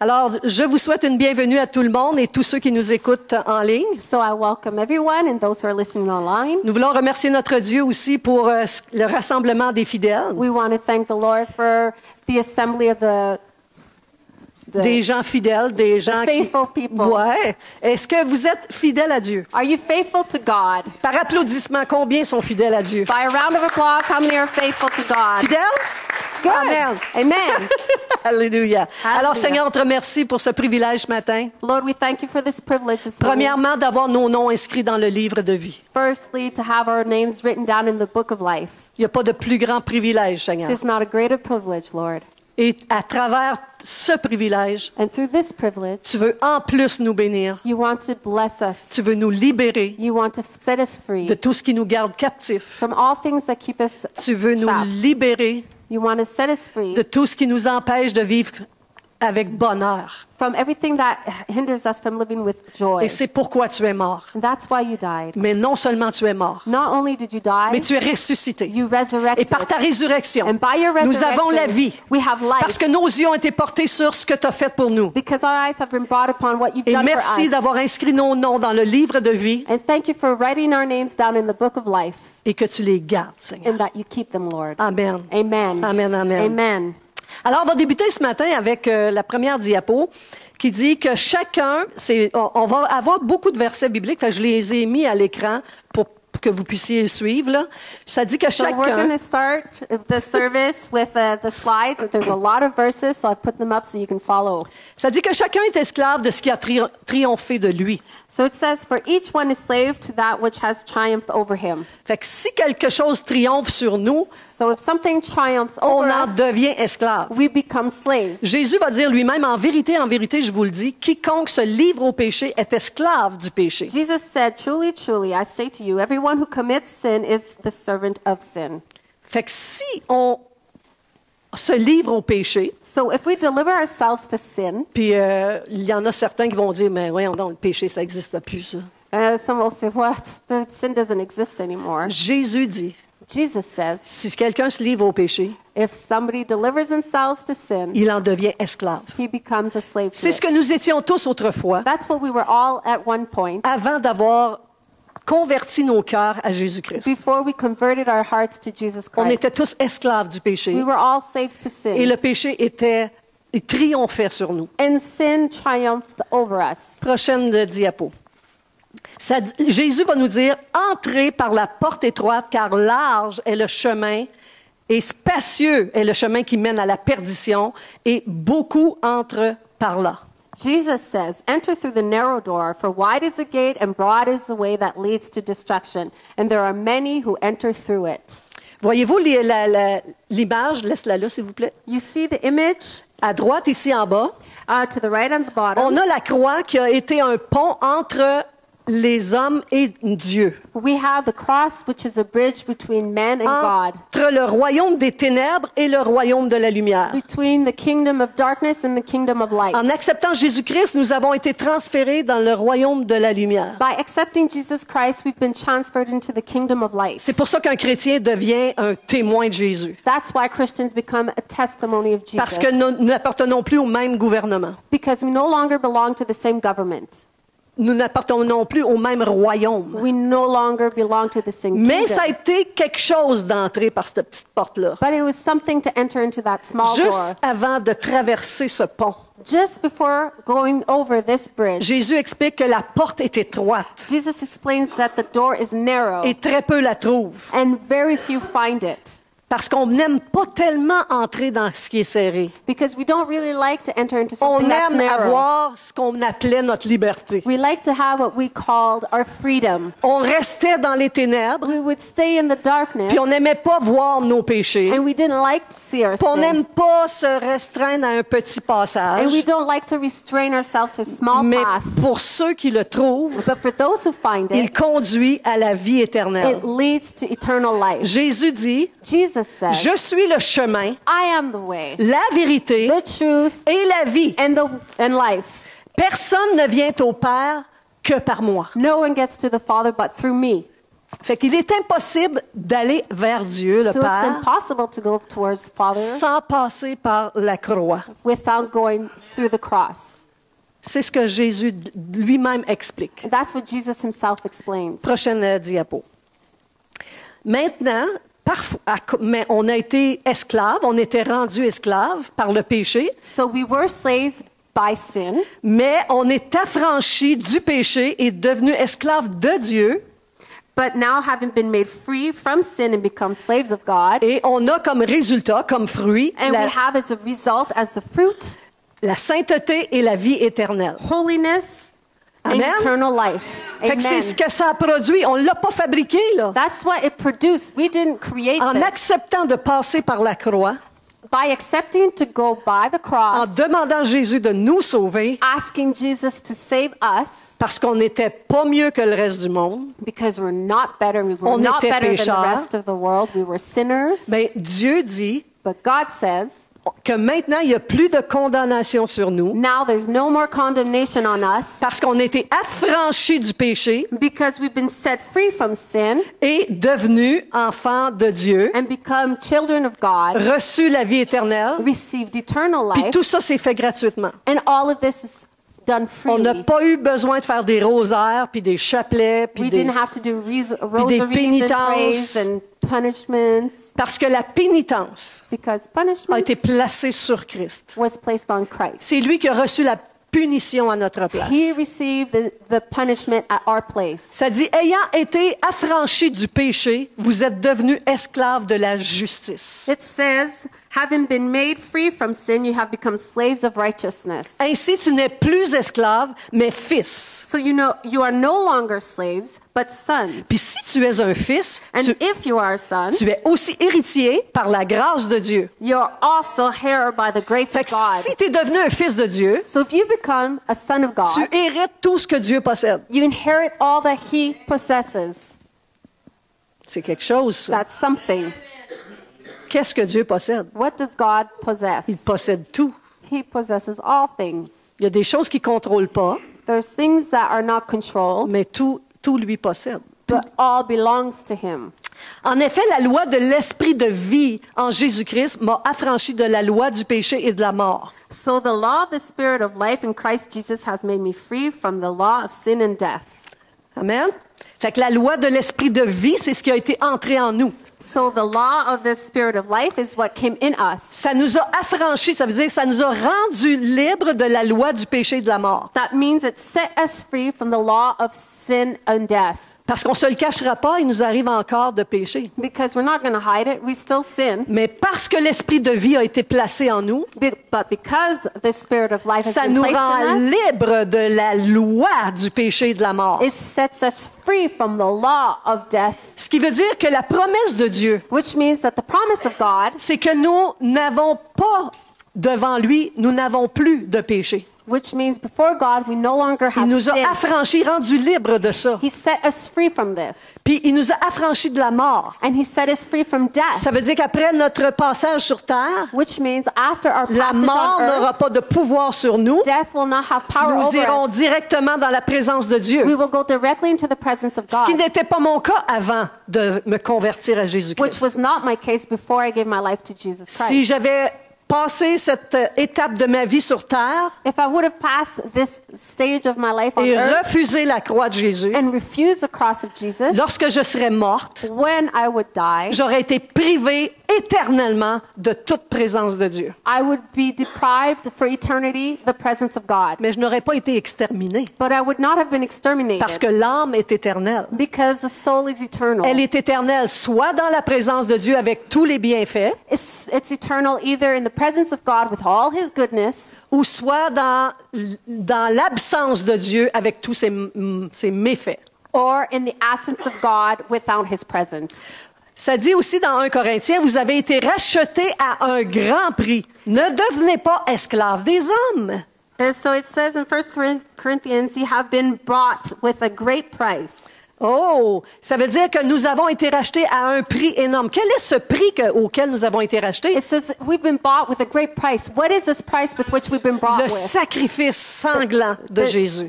Alors, je vous souhaite une bienvenue à tout le monde et tous ceux qui nous écoutent en ligne. So I welcome everyone and those who are listening online. Nous voulons remercier notre Dieu aussi pour le rassemblement des fidèles, We want to thank the Lord for the assembly of des gens fidèles, des gens faithful people. Ouais. Est-ce que vous êtes fidèles à Dieu? Are you faithful to God? Par applaudissement, combien sont fidèles à Dieu? By a round of applause, how many are faithful to God? Fidèles? Good. Amen. Amen. Alléluia. Alors, Alléluia. Seigneur, on te remercie pour ce privilège ce matin. Lord, we thank you for this privilege this morning. Premièrement, d'avoir nos noms inscrits dans le livre de vie. Firstly, to have our names written down in the book of life. Il n'y a pas de plus grand privilège, Seigneur. There's not a greater privilege, Lord. Et à travers ce privilège, And through this privilege, tu veux en plus nous bénir. you want to bless us. Tu veux nous libérer You want to set us free de tout ce qui nous garde captifs. from all things that keep us Tu veux nous trapped. libérer You want to set us free de tout ce qui nous empêche de vivre avec bonheur. from everything that hinders us from living with joy. Et c'est pourquoi tu es mort. And that's why you died. Mais non seulement tu es mort, Not only did you die, mais tu es ressuscité. you Et resurrected. par ta résurrection, And by your nous resurrection, avons la vie. we have life. Parce que nos yeux ont été portés sur ce que tu as fait pour nous. Because our eyes have been brought upon what you've Et done merci for us. d'avoir inscrit nos noms dans le livre de vie And thank you for writing our names down in the book of life et que tu les gardes, Seigneur. and that you keep them, Lord. Amen. Amen. Amen, amen. Amen. Alors, on va débuter ce matin avec la première diapo qui dit que chacun, on va avoir beaucoup de versets bibliques, fait que je les ai mis à l'écran pour que vous puissiez suivre. Là. Ça dit que So we're chacun, going to start the service with the slides. There's a lot of verses, so I put them up so you can follow. ça dit que chacun est esclave de ce qui a triomphé de lui. So it says, for each one is slave to that which has triumphed over him. Fait que si quelque chose triomphe sur nous, So if something triumphs on over en us, devient esclave. we become slaves. Jésus va dire lui-même, en vérité, je vous le dis, quiconque se livre au péché est esclave du péché. Jesus said, truly, truly, I say to you, everyone who commits sin is the servant of sin. Fait que si on se livre au péché, So if we deliver ourselves to sin, puis il y en a certains qui vont dire, mais voyons donc, le péché, ça n'existe plus, ça. some will say, what? The sin doesn't exist anymore. Jésus dit, Jesus says, si quelqu'un se livre au péché, if somebody delivers themselves to sin, il en devient esclave. he becomes a slave to C'est ce it. que nous étions tous autrefois, That's what we were all at one point avant d'avoir converti nos cœurs à Jésus-Christ. before we converted our hearts to Jesus On Christ. était tous esclaves du péché We were all slaves to et sin, le péché il triomphait sur nous. and sin triumphed over us. Prochaine diapo. Jésus va nous dire, entrez par la porte étroite, car large est le chemin et spacieux est le chemin qui mène à la perdition, et beaucoup entrent par là. Jesus says, enter through the narrow door, for wide is the gate and broad is the way that leads to destruction, and there are many who enter through it. Voyez-vous l'image? Laisse-la là, s'il vous plaît. You see the image À droite, ici en bas, to the right and the bottom. on a la croix qui a été un pont entre les hommes et Dieu. We have the cross, which is a bridge between man and God, Entre le royaume des ténèbres et le royaume de la lumière. between the kingdom of darkness and the kingdom of light. En acceptant Jésus-Christ, nous avons été transférés dans le royaume de la lumière. By accepting Jesus Christ, we've been transferred into the kingdom of light. C'est pour ça qu'un chrétien devient un témoin de Jésus. That's why Christians become a testimony of Parce Jesus. que nous n'appartenons plus au même gouvernement. Because we no longer belong to the same government. Nous n'appartenons plus au même royaume. We no longer belong to the same Mais kingdom. ça a été quelque chose d'entrer par cette petite porte-là. But it was something to enter into that small Juste door. avant de traverser ce pont, Just before going over this bridge, Jésus explique que la porte est étroite Jesus explains that the door is narrow et très peu la trouvent. and very few find it. Parce qu'on n'aime pas tellement entrer dans ce qui est serré. Because we don't really like to enter into On something that's aime narrow. avoir ce qu'on appelait notre liberté. We like to have what we called our freedom. On restait dans les ténèbres, We would stay in the darkness, puis on n'aimait pas voir nos péchés. and we didn't like to see our Puis on sin. n'aime pas se restreindre à un petit And we passage. don't like to restrain ourselves to a small Mais path. pour ceux qui le trouvent, But for those who find il it, conduit à la vie éternelle. it leads to eternal life. Jésus dit, Jesus says, je suis le chemin, I am the way, la vérité the truth, et la vie. and life. Personne ne vient au Père que par moi. No one gets to the Father but through me. Fait qu'il est impossible d'aller vers Dieu, le So it's Père, impossible to go towards the Father sans passer par la croix. without going through the cross. C'est ce que Jésus lui-même explique. And that's what Jesus himself explains. Prochaine diapo. Maintenant, mais on a été esclaves, on était rendus esclaves par le péché, So we were slaves by sin, mais on est affranchis du péché et devenus esclaves de Dieu. but now having been made free from sin and become slaves of God, Et on a comme résultat, comme fruit, and we have as a result, as the fruit, la sainteté et la vie éternelle. holiness and Amen. eternal life. Fait que c'est Amen. ce que ça a produit. On ne l'a pas fabriqué, là. That's what it produced. We didn't create En this. acceptant de passer par la croix, By accepting to go by the en cross, demandant à Jésus de nous sauver, asking Jesus to save us, parce qu'on n'était pas mieux que le reste du monde, because we're not better. We were On not était better than pécheurs. the rest of the world. We were sinners. bien, Dieu dit But God says, que maintenant, il n'y a plus de condamnation sur nous, now there's no more condemnation on us parce qu'on était affranchis du péché because we've been set free from sin et devenus enfants de Dieu, and become children of God, reçus la vie éternelle, received eternal puis life, tout ça, c'est fait gratuitement. and all of this is done On n'a freely. pas eu besoin de faire des rosaires, puis des chapelets, puis We des... didn't have to do rosaries and pénitences. praise and punishments, Parce que la pénitence because a punishment été placée sur Christ. was placed on Christ. C'est lui qui a reçu la punition à notre place. He received the punishment at our place. Ça dit, ayant été affranchis du péché, vous êtes devenus esclaves de la justice. It says, having been made free from sin, you have become slaves of righteousness. Ainsi, tu n'es plus esclave, mais fils. So you know you are no longer slaves, but sons. Puis si tu es un fils, And tu if you are a son, es aussi héritier par la grâce de Dieu. you're also heir by the grace Fait of que God. si tu es devenu un fils de Dieu, So if you become a son of God, tu hérites tout ce que Dieu possède. you inherit all that he possesses. C'est quelque chose, ça. That's something. Qu'est-ce que Dieu possède? What does God possess? Il possède tout. He possesses all things. Il y a des choses qu'il ne contrôle pas, There's things that are not controlled, mais tout lui possède. but all belongs to him. En effet, la loi de l'esprit de vie en Jésus-Christ m'a affranchi de la loi du péché et de la mort. So the law of the Spirit of life in Christ Jesus has made me free from the law of sin and death. Amen? Fait que la loi de l'esprit de vie, c'est ce qui a été entré en nous. So the law of the Spirit of life is what came in us. Ça nous a affranchis, ça veut dire que ça nous a rendus libres de la loi du péché et de la mort. That means it set us free from the law of sin and death. Parce qu'on ne se le cachera pas, il nous arrive encore de pécher. Because we're not going to hide it, we still sin. Mais parce que l'esprit de vie a été placé en nous, But because the Spirit of life has ça been nous placed rend in us, libres de la loi du péché et de la mort. it sets us free from the law of death. Ce qui veut dire que la promesse de Dieu, Which means that the promise of God, c'est que nous n'avons pas devant lui, nous n'avons plus de péché. which means before God we no longer Il have nous a sin. affranchis, rendus libres de ça. He set us free from this. Puis il nous a affranchis de la mort. And he set us free from death. Ça veut dire qu'après notre passage sur terre, Which means after our la passage mort on n'aura earth, pas de pouvoir sur nous. death will not have power Nous over irons us. directement dans la présence de Dieu. We will go directly into the presence of Ce qui God, n'était pas mon cas avant de me convertir à which Jésus-Christ. was not my case before I gave my life to Jesus Si Christ. j'avais passé cette étape de ma vie sur terre If I would have passed this stage of my life on et earth refusé la croix de Jésus, and refused the cross of Jesus, lorsque je serais morte, when I would die, j'aurais été privée éternellement de toute présence de Dieu. I would be deprived for eternity the presence of God. Mais je n'aurais pas été exterminée But I would not have been exterminated parce que l'âme est éternelle. because the soul is eternal. Elle est éternelle soit dans la présence de Dieu avec tous les bienfaits, It's eternal either in the presence of God with all his goodness ou soit dans l'absence de Dieu avec tous ses méfaits. or in the absence of God without his presence. Ça dit aussi dans 1 Corinthiens, vous avez été rachetés à un grand prix. Ne devenez pas esclaves des hommes. And so it says in 1 Corinthians, you have been bought with a great price. Oh, ça veut dire que nous avons été rachetés à un prix énorme. Quel est ce prix auquel nous avons été rachetés? It says we've been bought with a great price. What is this price with which we've been bought Le with? sacrifice sanglant de Jésus.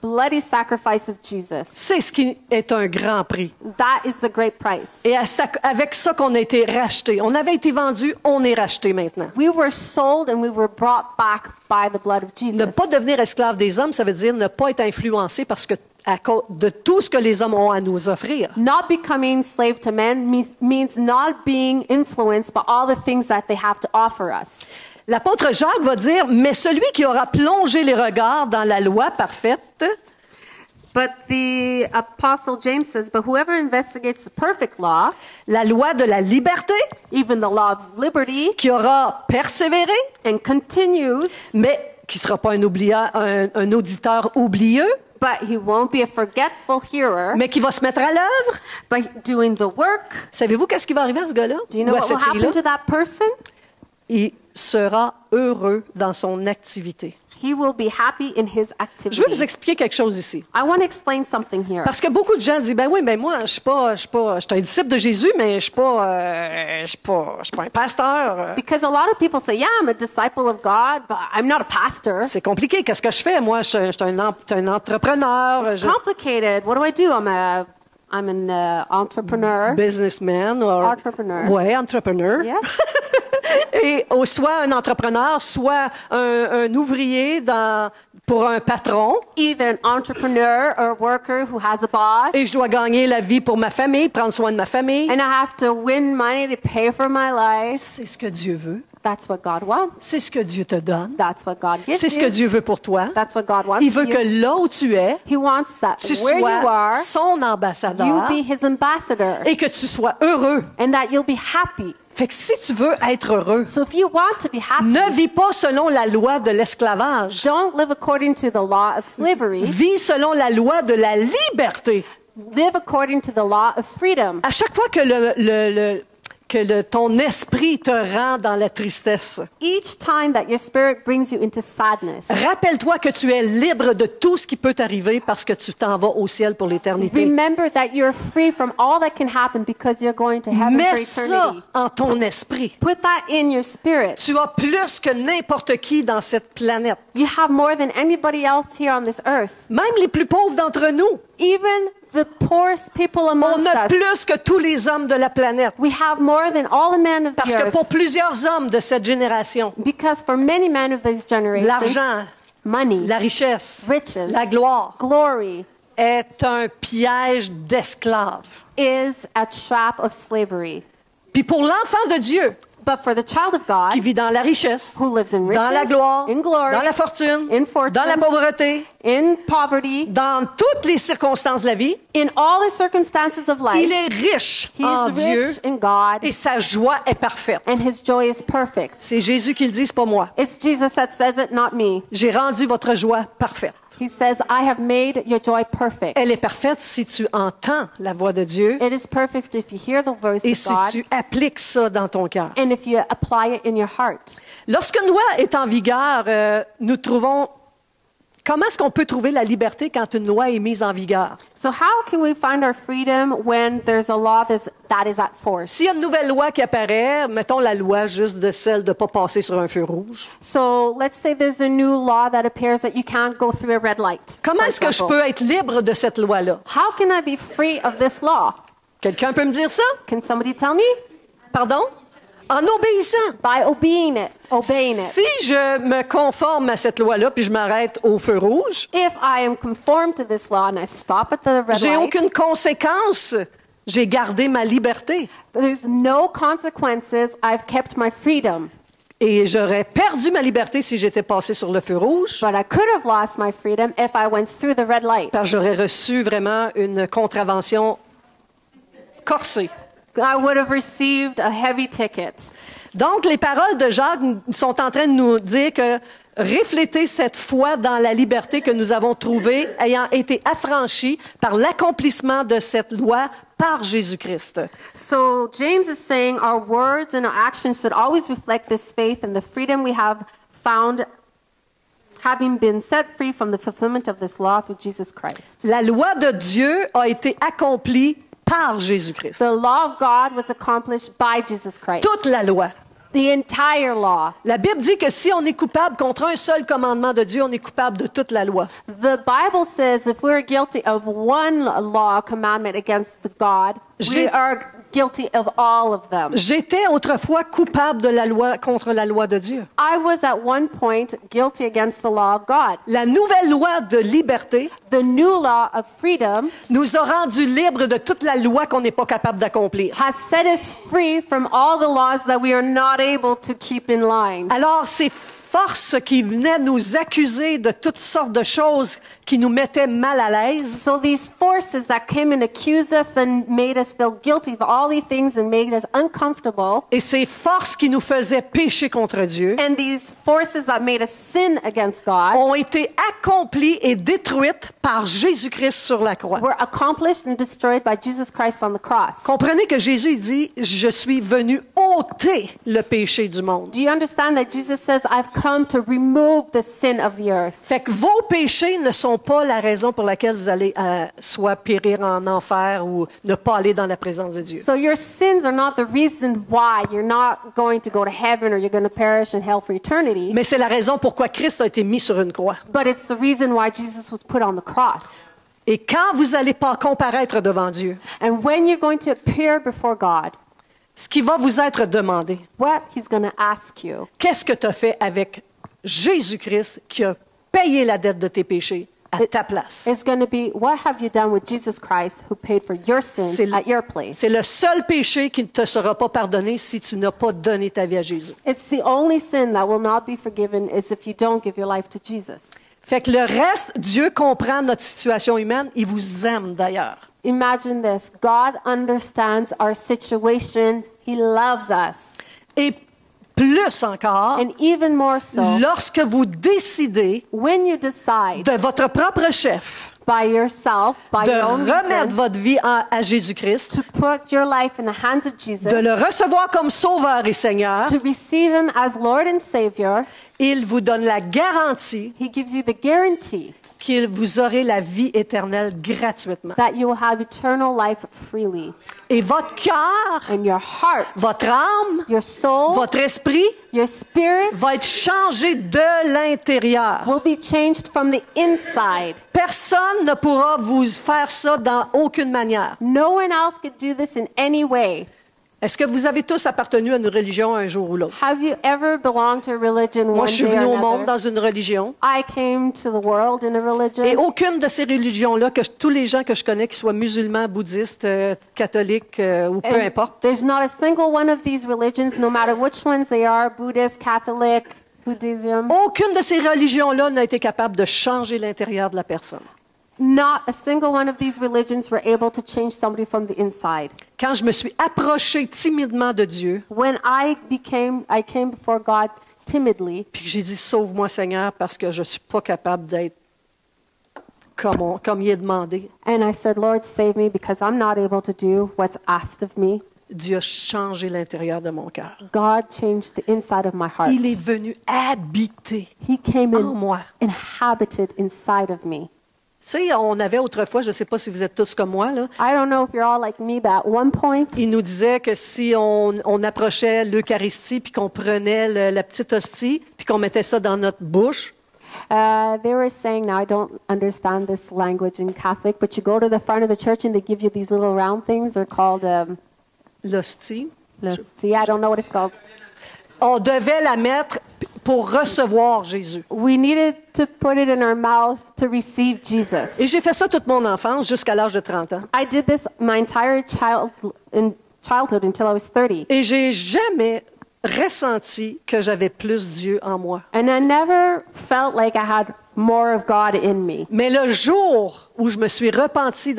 bloody sacrifice of Jesus. C'est ce qui est un grand prix. That is the great price. Et avec ça qu'on a été racheté. On avait été vendu, on est racheté maintenant. We were sold and we were brought back by the blood of Jesus. Ne pas devenir esclave des hommes, ça veut dire ne pas être influencé parce que à cause de tout ce que les hommes ont à nous offrir. Not becoming slave to men means not being influenced by all the things that they have to offer us. L'apôtre Jacques va dire, mais celui qui aura plongé les regards dans la loi parfaite, But the Apostle James says, but whoever investigates the perfect law, la loi de la liberté, even the law of liberty, qui aura persévéré, and continues, mais qui ne sera pas un auditeur oublieux, but he won't be a forgetful hearer, mais qui va se mettre à l'œuvre. but doing the work. Savez-vous qu'est-ce qui va arriver à ce gars-là? Do you know Ou à what will cette fille-là? happen to that person? Il sera heureux dans son activité. He will be happy in his Je veux vous activity. expliquer quelque chose ici. I want to explain something here. Parce que beaucoup de gens disent, ben oui, mais moi, je suis un disciple de Jésus, mais je suis pas un pasteur. Because a lot of people say, yeah, I'm a disciple of God, but I'm not a pastor. C'est compliqué. Qu'est-ce que je fais? Moi, je suis un entrepreneur. It's complicated. What do I do? I'm an entrepreneur. Businessman. Entrepreneur. Oui, entrepreneur. Yes. Et soit un entrepreneur, soit un ouvrier pour un patron. Either an entrepreneur or a worker who has a boss. Et je dois gagner la vie pour ma famille, prendre soin de ma famille. And I have to win money to pay for my life. C'est ce que Dieu veut. That's what God wants. C'est ce que Dieu te donne. That's what God gives C'est ce que you. Dieu veut pour toi. That's what God wants Il veut you. que là où tu es, He wants that tu where you sois are, son you ambassadeur be his ambassador. et que tu sois heureux. And that you'll be happy. Fait que si tu veux être heureux, So if you want to be happy, ne vis pas selon la loi de l'esclavage. don't live according to the law of slavery. Vis selon la loi de la liberté. Live according to the law of freedom. À chaque fois que ton esprit te rend dans la tristesse, Each time that your spirit brings you into sadness, rappelle-toi que tu es libre de tout ce qui peut t'arriver parce que tu t'en vas au ciel pour l'éternité. remember that you're free from all that can happen because you're going to heaven for Mets ça eternity. en ton esprit. Put that in your spirit. Tu as plus que n'importe qui dans cette planète. You have more than anybody else here on this earth. Même les plus pauvres d'entre nous. Even the poorest people On amongst a us. plus que tous les hommes de la planète. We have more than all the men of Parce the que earth. pour plusieurs hommes de cette génération, Because for many men of this generation, l'argent, money, la richesse, riches, la gloire glory est un piège d'esclaves. is a trap of slavery. Puis pour l'enfant de Dieu, But for the child of God qui vit dans la richesse, who lives in dans la riches, gloire, in glory, dans la fortune, in fortune, dans la pauvreté, in poverty, dans toutes les circonstances de la vie, in all the circumstances of life, il est riche he en is Dieu rich in God, et sa joie est parfaite. and his joy is perfect. C'est Jésus qui le dit, c'est pas moi. It's Jesus that says it, not me. J'ai rendu votre joie parfaite. He says, I have made your joy perfect. Elle est parfaite si tu entends la voix de Dieu It is perfect if you hear the voice et of si God tu appliques ça dans ton cœur. and if you apply it in your heart. Lorsqu'une loi est en vigueur, nous trouvons... Comment est-ce qu'on peut trouver la liberté quand une loi est mise en vigueur? So how can we find our freedom when there's a law that is at force? S'il y a une nouvelle loi qui apparaît, mettons la loi juste de celle de ne pas passer sur un feu rouge, So let's say there's a new law that appears that you can't go through a red light. comment for est-ce que je example. peux être libre de cette loi-là? How can I be free of this law? Quelqu'un peut me dire ça? Can somebody tell me? Pardon? En obéissant. By obeying it. Si je me conforme à cette loi-là puis je m'arrête au feu rouge, If I am conformed to this law and I stop at the red j'ai light, aucune conséquence. J'ai gardé ma liberté. there's no consequences. I've kept my freedom. Et j'aurais perdu ma liberté si j'étais passé sur le feu rouge, But I could have lost my freedom if I went through the red light. parce que j'aurais reçu vraiment une contravention corsée. I would have received a heavy ticket. Donc, les paroles de Jacques sont en train de nous dire que refléter cette foi dans la liberté que nous avons trouvée, ayant été affranchis par l'accomplissement de cette loi par Jésus-Christ. So James is saying our words and our actions should always reflect this faith and the freedom we have found having been set free from the fulfillment of this law through Jesus Christ. La loi de Dieu a été accomplie par Jésus-Christ. The law of God was accomplished by Jesus Christ. Toute la loi. the entire law. La Bible dit que si on est coupable contre un seul commandement de Dieu, on est coupable de toute la loi. The Bible says if we're guilty of one law commandment against the God, we are guilty of all of them. J'étais autrefois coupable de la loi contre la loi de Dieu. I was at one point guilty against the law of God. La nouvelle loi de liberté The new law of freedom nous a rendus libres de toute la loi qu'on n'est pas capable d'accomplir. has set us free from all the laws that we are not able to keep in line. Alors, ces forces qui venaient nous accuser de toutes sortes de choses qui nous mettaient mal à l'aise, So these forces that came and accused us and made us feel guilty of all these things and made us uncomfortable, et ces forces qui nous faisaient pécher contre Dieu, and these forces that made us sin against God, ont été accomplies et détruites par Jésus-Christ sur la croix. were accomplished and destroyed by Jesus Christ on the cross. Comprenez que Jésus dit, je suis venu ôter le péché du monde. Do you understand that Jesus says, I've come to remove the sin of the earth? Fait que vos péchés ne sont pas la raison pour laquelle vous allez soit périr en enfer ou ne pas aller dans la présence de Dieu. So your sins are not the reason why you're not going to go to heaven or you're going to perish in hell for eternity, Mais c'est la raison pourquoi Christ a été mis sur une croix. but it's the reason why Jesus was put on the cross. Et quand vous allez pas comparaître devant Dieu, And when you're going to appear before God, ce qui va vous être demandé, what he's going to ask you qu'est-ce que tu as fait avec Jésus-Christ qui a payé la dette de tes péchés à ta place? is going to be, what have you done with Jesus Christ who paid for your sins C'est at your place? C'est le seul péché qui ne te sera pas pardonné si tu n'as pas donné ta vie à Jésus. It's the only sin that will not be forgiven is if you don't give your life to Jesus. Fait que le reste, Dieu comprend notre situation humaine. Il vous aime d'ailleurs. Imagine this. God understands our situations. He loves us. Et plus encore, And even more so, lorsque vous décidez when you decide de votre propre chef by yourself, by de your own remettre reason, votre vie à Jésus-Christ, to put your life in the hands of Jesus, de le recevoir comme Sauveur et Seigneur, to receive Him as Lord and Savior, il vous donne la garantie He gives you the guarantee qu'il vous aurez la vie éternelle gratuitement. that you will have eternal life freely. Et votre cœur, And your heart, votre âme, your soul, votre esprit your spirit va être changé de l'intérieur. will be changed from the inside. Personne ne pourra vous faire ça dans aucune manière. No one else could do this in any way. Est-ce que vous avez tous appartenu à une religion un jour ou l'autre? Have you ever belonged to a religion Moi, one je suis day venue or au monde another? dans une religion. I came to the world in a religion. Et aucune de ces religions-là, tous les gens que je connais, qu'ils soient musulmans, bouddhistes, catholiques ou peu And importe, there's not a single one of these religions, no matter which ones they are, Buddhist, Catholic, Buddhism, aucune de ces religions-là n'a été capable de changer l'intérieur de la personne. not a single one of these religions were able to change somebody from the inside. Quand je me suis approchée timidement de Dieu, When I came before God timidly, puis que j'ai dit « Sauve-moi, Seigneur, parce que je ne suis pas capable d'être comme il est demandé. and I said, Lord, save me because I'm not able to do what's asked of me. » Dieu a changé l'intérieur de mon cœur. God changed the inside of my heart. Il est venu habiter He came en in, moi. inhabited inside of me. Tu sais, on avait autrefois, je ne sais pas si vous êtes tous comme moi, là, I don't know if you're all like me, but at one point, il nous disait que si on approchait l'Eucharistie, puis qu'on prenait la petite hostie, puis qu'on mettait ça dans notre bouche, they were saying, now I don't understand this language in Catholic, but you go to the front of the church and they give you these little round things. They're called, l'hostie, see, I don't know what it's called. on devait la mettre pour recevoir Jésus. We needed to put it in our mouth to receive Jesus. Et j'ai fait ça toute mon enfance jusqu'à l'âge de 30 ans. I did this my entire childhood until I was 30. Et j'ai jamais ressenti que j'avais plus Dieu en moi. And I never felt like I had more of God in me. Mais le jour où je me suis repenti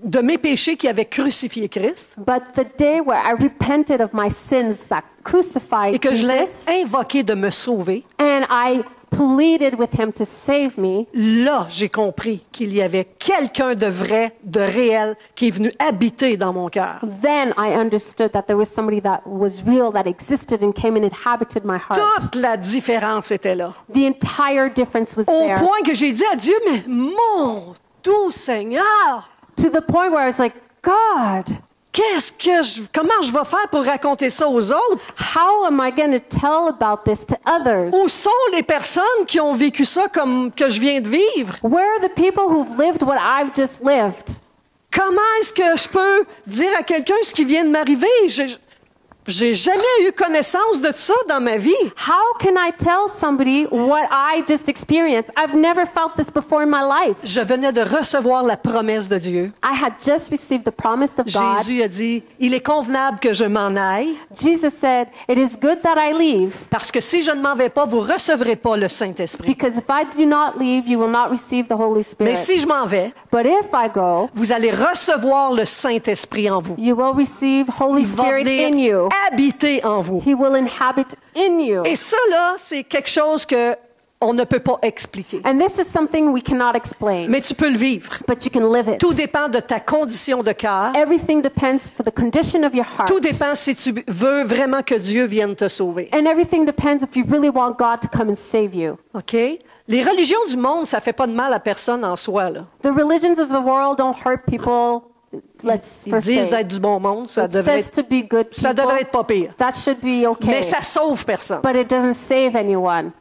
de mes péchés qui avaient crucifié Christ, But the day where I repented of my sins that crucified et que je l'ai Jesus, invoqué de me sauver, and I pleaded with him to save me, là, j'ai compris qu'il y avait quelqu'un de vrai, de réel, qui est venu habiter dans mon cœur. then I understood that there was somebody that was real, that existed and came and inhabited my heart. Toute la différence était là. The entire difference was Au there. point que j'ai dit à Dieu, mais mon doux Seigneur, To the point where I was like, God, comment je vais faire pour raconter ça aux autres? How am I going to tell about this to others? Où sont les personnes qui ont vécu ça comme que je viens de vivre? Where are the people who've lived what I've just lived? Comment est-ce que je peux dire à quelqu'un ce qui vient de m'arriver? J'ai jamais eu connaissance de ça dans ma vie. How can I tell somebody what I just experienced? I've never felt this before in my life. Je venais de recevoir la promesse de Dieu. I had just received the promise of God. Jésus a dit, il est convenable que je m'en aille, Jesus said, "It is good that I leave, parce que si je ne m'en vais pas, vous recevrez pas le Saint-Esprit. because if I do not leave, you will not receive the Holy Mais Spirit. si je m'en vais, But if I go, vous allez recevoir le Saint-Esprit en vous. you will receive Holy Il va Spirit in you. venir habiter en vous. He will inhabit in you." Et ça, là, c'est quelque chose que on ne peut pas expliquer. And this is something we cannot explain, Mais tu peux le vivre. but you can live it. Tout dépend de ta condition de cœur. Everything depends for the condition of your heart. Tout dépend si tu veux vraiment que Dieu vienne te sauver. And everything depends if you really want God to come and save you. OK? Les religions du monde, ça fait pas de mal à personne en soi, là. The religions of the world don't hurt people, let's Ils first disent say. d'être du bon monde, ça It devrait says être, to be good ça people. devrait être pas pire. That should be okay. Mais ça sauve personne. But it doesn't save anyone.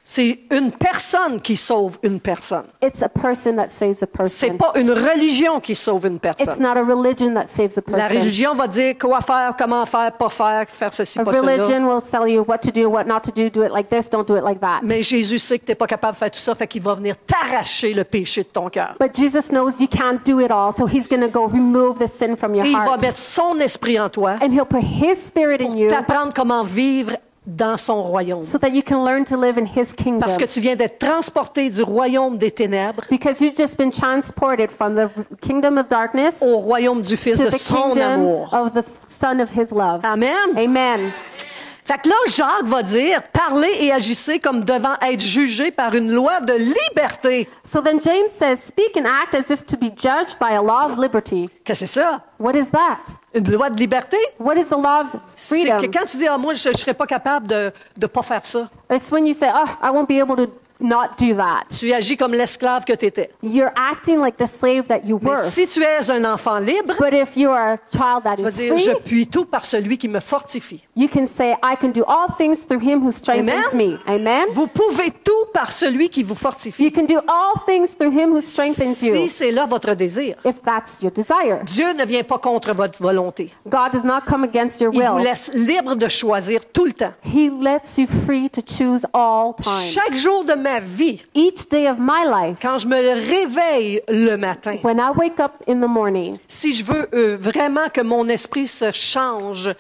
C'est une personne qui sauve une personne. It's a person that saves a C'est person. pas une religion qui sauve une It's personne. not a religion that saves a La person. religion va dire quoi faire, comment faire, pas faire, faire ceci, A pas cela. religion will tell you what to not to do it like this, don't do it like that. Mais Jésus sait que tu n'es pas capable de faire tout ça, fait qu'il va venir t'arracher le péché de ton cœur. But Jesus knows you can't do it all, so he's going to go remove the sin from your Et il va heart. mettre son esprit en toi And he'll put his spirit in pour you t'apprendre comment vivre dans son royaume. so that you can learn to live in his kingdom. Parce que tu viens d'être transporté du royaume des ténèbres Because you've just been transported from the kingdom of darkness au royaume du Fils to de the son kingdom amour. of the Son of his love. Amen. Amen. Fait que là, Jacques va dire, parlez et agissez comme devant être jugés par une loi de liberté. So then James says, speak and act as if to be judged by a law of liberty. Qu'est-ce que c'est ça? What is that? Une loi de liberté? What is the law of C'est freedom? que quand tu dis, ah, moi, je ne serais pas capable de ne pas faire ça, It's when you say, oh, I won't be able to not do that. tu agis comme l'esclave que tu étais. You're acting like the slave that you Mais were. si tu es un enfant libre, But if you are a child that tu vas is dire, je free, puis tout par celui qui me fortifie. you can say, I can do all things through him who strengthens Amen. me. Amen. Vous pouvez tout par celui qui vous fortifie. You can do all things through him who strengthens Si you, c'est là votre désir. if that's your desire. Dieu ne vient pas contre votre volonté. God does not come against your Il vous will. laisse libre de choisir tout le temps. He lets you free to choose all times. Chaque jour de ma vie, Each day of my life, quand je me réveille le matin, when I wake up in the morning, si je veux vraiment que mon esprit se change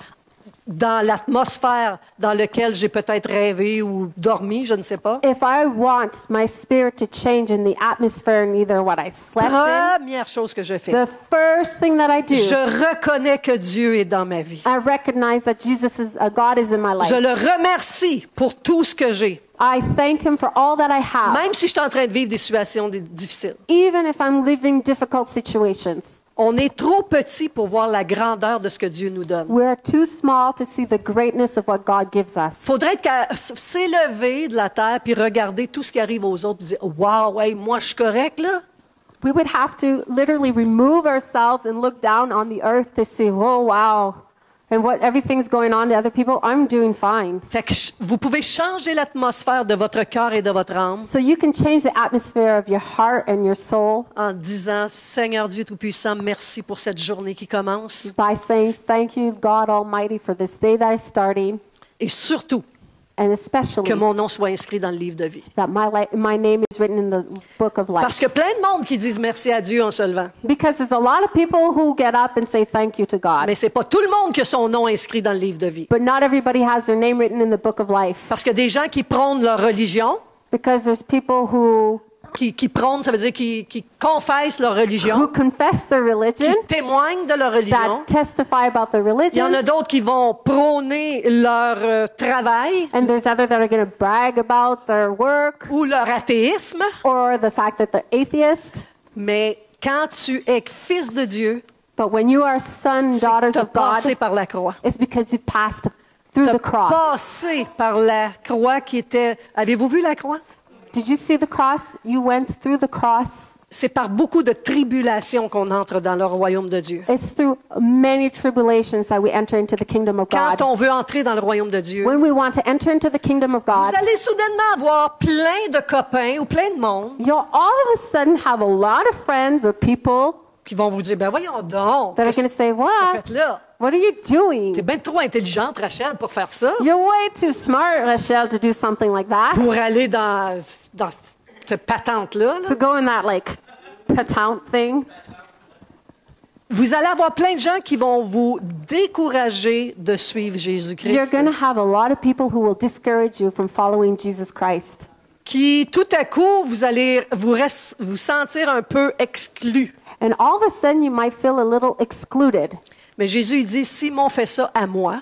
dans l'atmosphère dans laquelle j'ai peut-être rêvé ou dormi, je ne sais pas, if I want my spirit to change in the atmosphere in either what I slept in, première chose que je fais, the first thing that I do, je reconnais que Dieu est dans ma vie. I recognize that God is in my life. Je le remercie pour tout ce que j'ai, I thank him for all that I have, même si je suis en train de vivre des situations difficiles. even if I'm living difficult situations. On est trop petit pour voir la grandeur de ce que Dieu nous donne. We're too small to see the greatness of what God gives us. Faudrait être s'élever de la terre puis regarder tout ce qui arrive aux autres et dire wow, hey, moi je suis correct là. We would have to literally remove ourselves and look down on the earth to see, oh wow, and what everything's going on to other people. I'm doing fine. Fait que vous pouvez changer l'atmosphère de votre cœur et de votre âme So you can change the atmosphere of your heart and your soul en disant Seigneur Dieu Tout-Puissant, merci pour cette journée qui commence by saying, thank you, God Almighty, for this day that is starting, et surtout and especially que mon nom soit inscrit dans le livre de vie. that my name is written in the book of life. Parce que plein de monde qui disent merci à Dieu en se levant, Because there's a lot of people who get up and say thank you to God. mais c'est pas tout le monde qui a son nom inscrit dans le livre de vie. But not everybody has their name written in the book of life. Parce que des gens qui prônent leur religion, Because there's people who qui prônent, ça veut dire qui confessent leur religion, confess their qui religion, témoignent de leur religion. that testify about their Il y religion, en a d'autres qui vont prôner leur travail and there's others that are going to brag about their work ou leur athéisme. or the fact that they're atheists. Mais quand tu es fils de Dieu, But when you are sons, c'est que daughters tu as of God, passé par la croix. it's because you passed through Tu the as cross. passé par la croix qui était... Avez-vous vu la croix? Did you see the cross? You went through the cross. c'est par beaucoup de tribulations qu'on entre dans le royaume de Dieu. It's through many tribulations that we enter into the kingdom of Quand God. on veut entrer dans le royaume de Dieu, When we want to enter into the kingdom of God, vous allez soudainement avoir plein de copains ou plein de monde you'll all of a sudden have a lot of friends or people qui vont vous dire, ben voyons donc, that are qu'est-ce going to say, que tu what? fait là? What are you doing? T'es bien trop intelligente, Rachel, pour faire ça, You're way too smart, Rachel, to do something like that. pour aller dans cette patente-là. là. To go in that like patente thing. Vous allez avoir plein de gens qui vont vous décourager de suivre You're Jésus-Christ, going to have a lot of people who will discourage you from following Jesus Christ. qui tout à coup, vous allez vous sentir un peu exclu. And all of a sudden, you might feel a little excluded. Mais Jésus, il dit, s'ils m'ont fait ça à moi,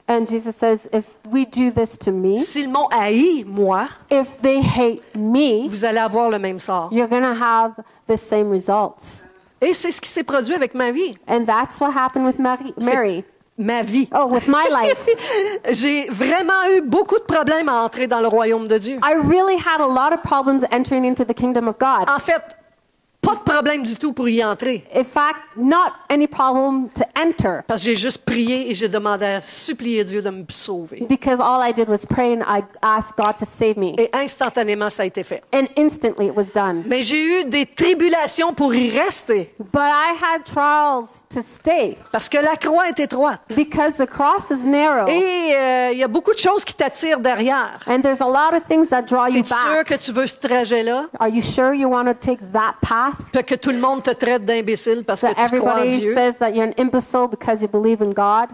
And Jesus says, if we do this to me, s'ils m'ont haï, moi, if they hate me, vous allez avoir le même sort. you're going to have the same results. Et c'est ce qui s'est produit avec ma vie. And that's what happened with Mary. Ma vie. Oh, with my life. J'ai vraiment eu beaucoup de problèmes à entrer dans le royaume de Dieu. I really had a lot of problems entering into the kingdom of God. En fait, pas de problème du tout pour y entrer. In fact, not any problem to enter, Parce que j'ai juste prié et j'ai demandé à supplier Dieu de me sauver. because all I did was pray and I asked God to save me. Et instantanément, ça a été fait. And instantly it was done. Mais j'ai eu des tribulations pour y rester. But I had trials to stay Parce que la croix est étroite. because the cross is narrow. Et il y a beaucoup de choses qui t'attirent derrière. And there's a lot of things that draw you Es-tu sûr back. que tu veux ce trajet-là? Are you sure you want to take that path? Puis que tout le monde te traite d'imbécile parce que That tu crois en everybody Dieu. says that you're an imbecile because you believe in God?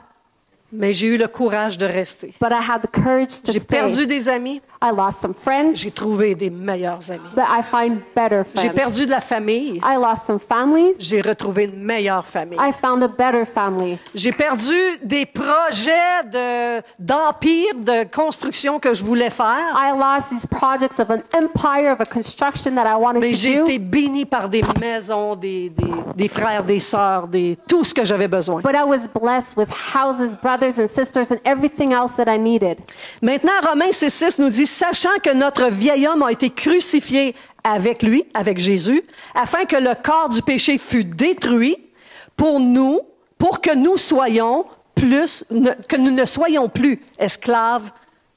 Mais j'ai eu le courage de rester. But I had the courage to J'ai stay. perdu des amis. I lost some friends, J'ai trouvé des meilleurs amis. but I find better J'ai friends. perdu de la famille. I lost some families. J'ai retrouvé une meilleure famille. I found a better family. J'ai perdu des projets d'empire, de construction que je voulais faire. I lost these projects of an empire, of a construction that I wanted Mais to j'ai do. été béni par des maisons, des frères, des sœurs, tout ce que j'avais besoin. But I was blessed with houses, brothers and sisters, and everything else that I needed. Maintenant, Romains 6,6 nous dit, sachant que notre vieil homme a été crucifié avec lui, avec Jésus, afin que le corps du péché fût détruit pour que nous soyons que nous ne soyons plus esclaves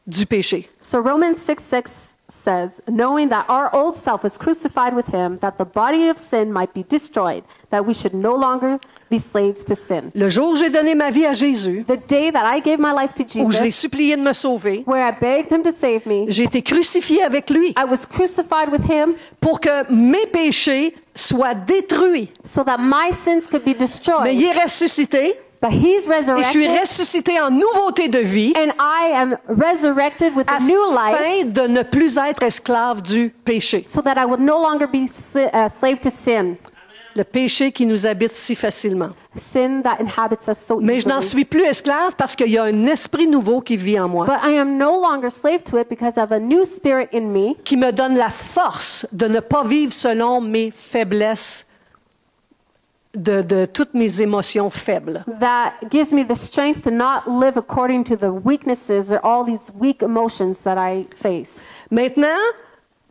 du péché. So Romans 6:6 says, knowing that our old self was crucified with him, that the body of sin might be destroyed, that we should no longer be slaves to sin. Le jour où j'ai donné ma vie à Jésus, The day that I gave my life to où je l'ai Jesus, supplié de me sauver, where I begged him to save me, j'ai été crucifié avec lui I was crucified with him pour que mes péchés soient détruits. so that my sins could be Mais destroyed. il est ressuscité But he's et je suis resurrected, ressuscité en nouveauté de vie and I am resurrected with a new life afin de ne plus être esclave du péché. so that I would no longer be slave to sin. Le péché qui nous habite si facilement. Sin that inhabits us so Mais je n'en easily. suis plus esclave parce qu'il y a un esprit nouveau qui vit en moi, But I am no longer slave to it because of a new spirit in me qui me donne la force de ne pas vivre selon mes faiblesses, de toutes mes émotions faibles. that gives me the strength to not live according to the weaknesses or all these weak emotions that I face. Maintenant,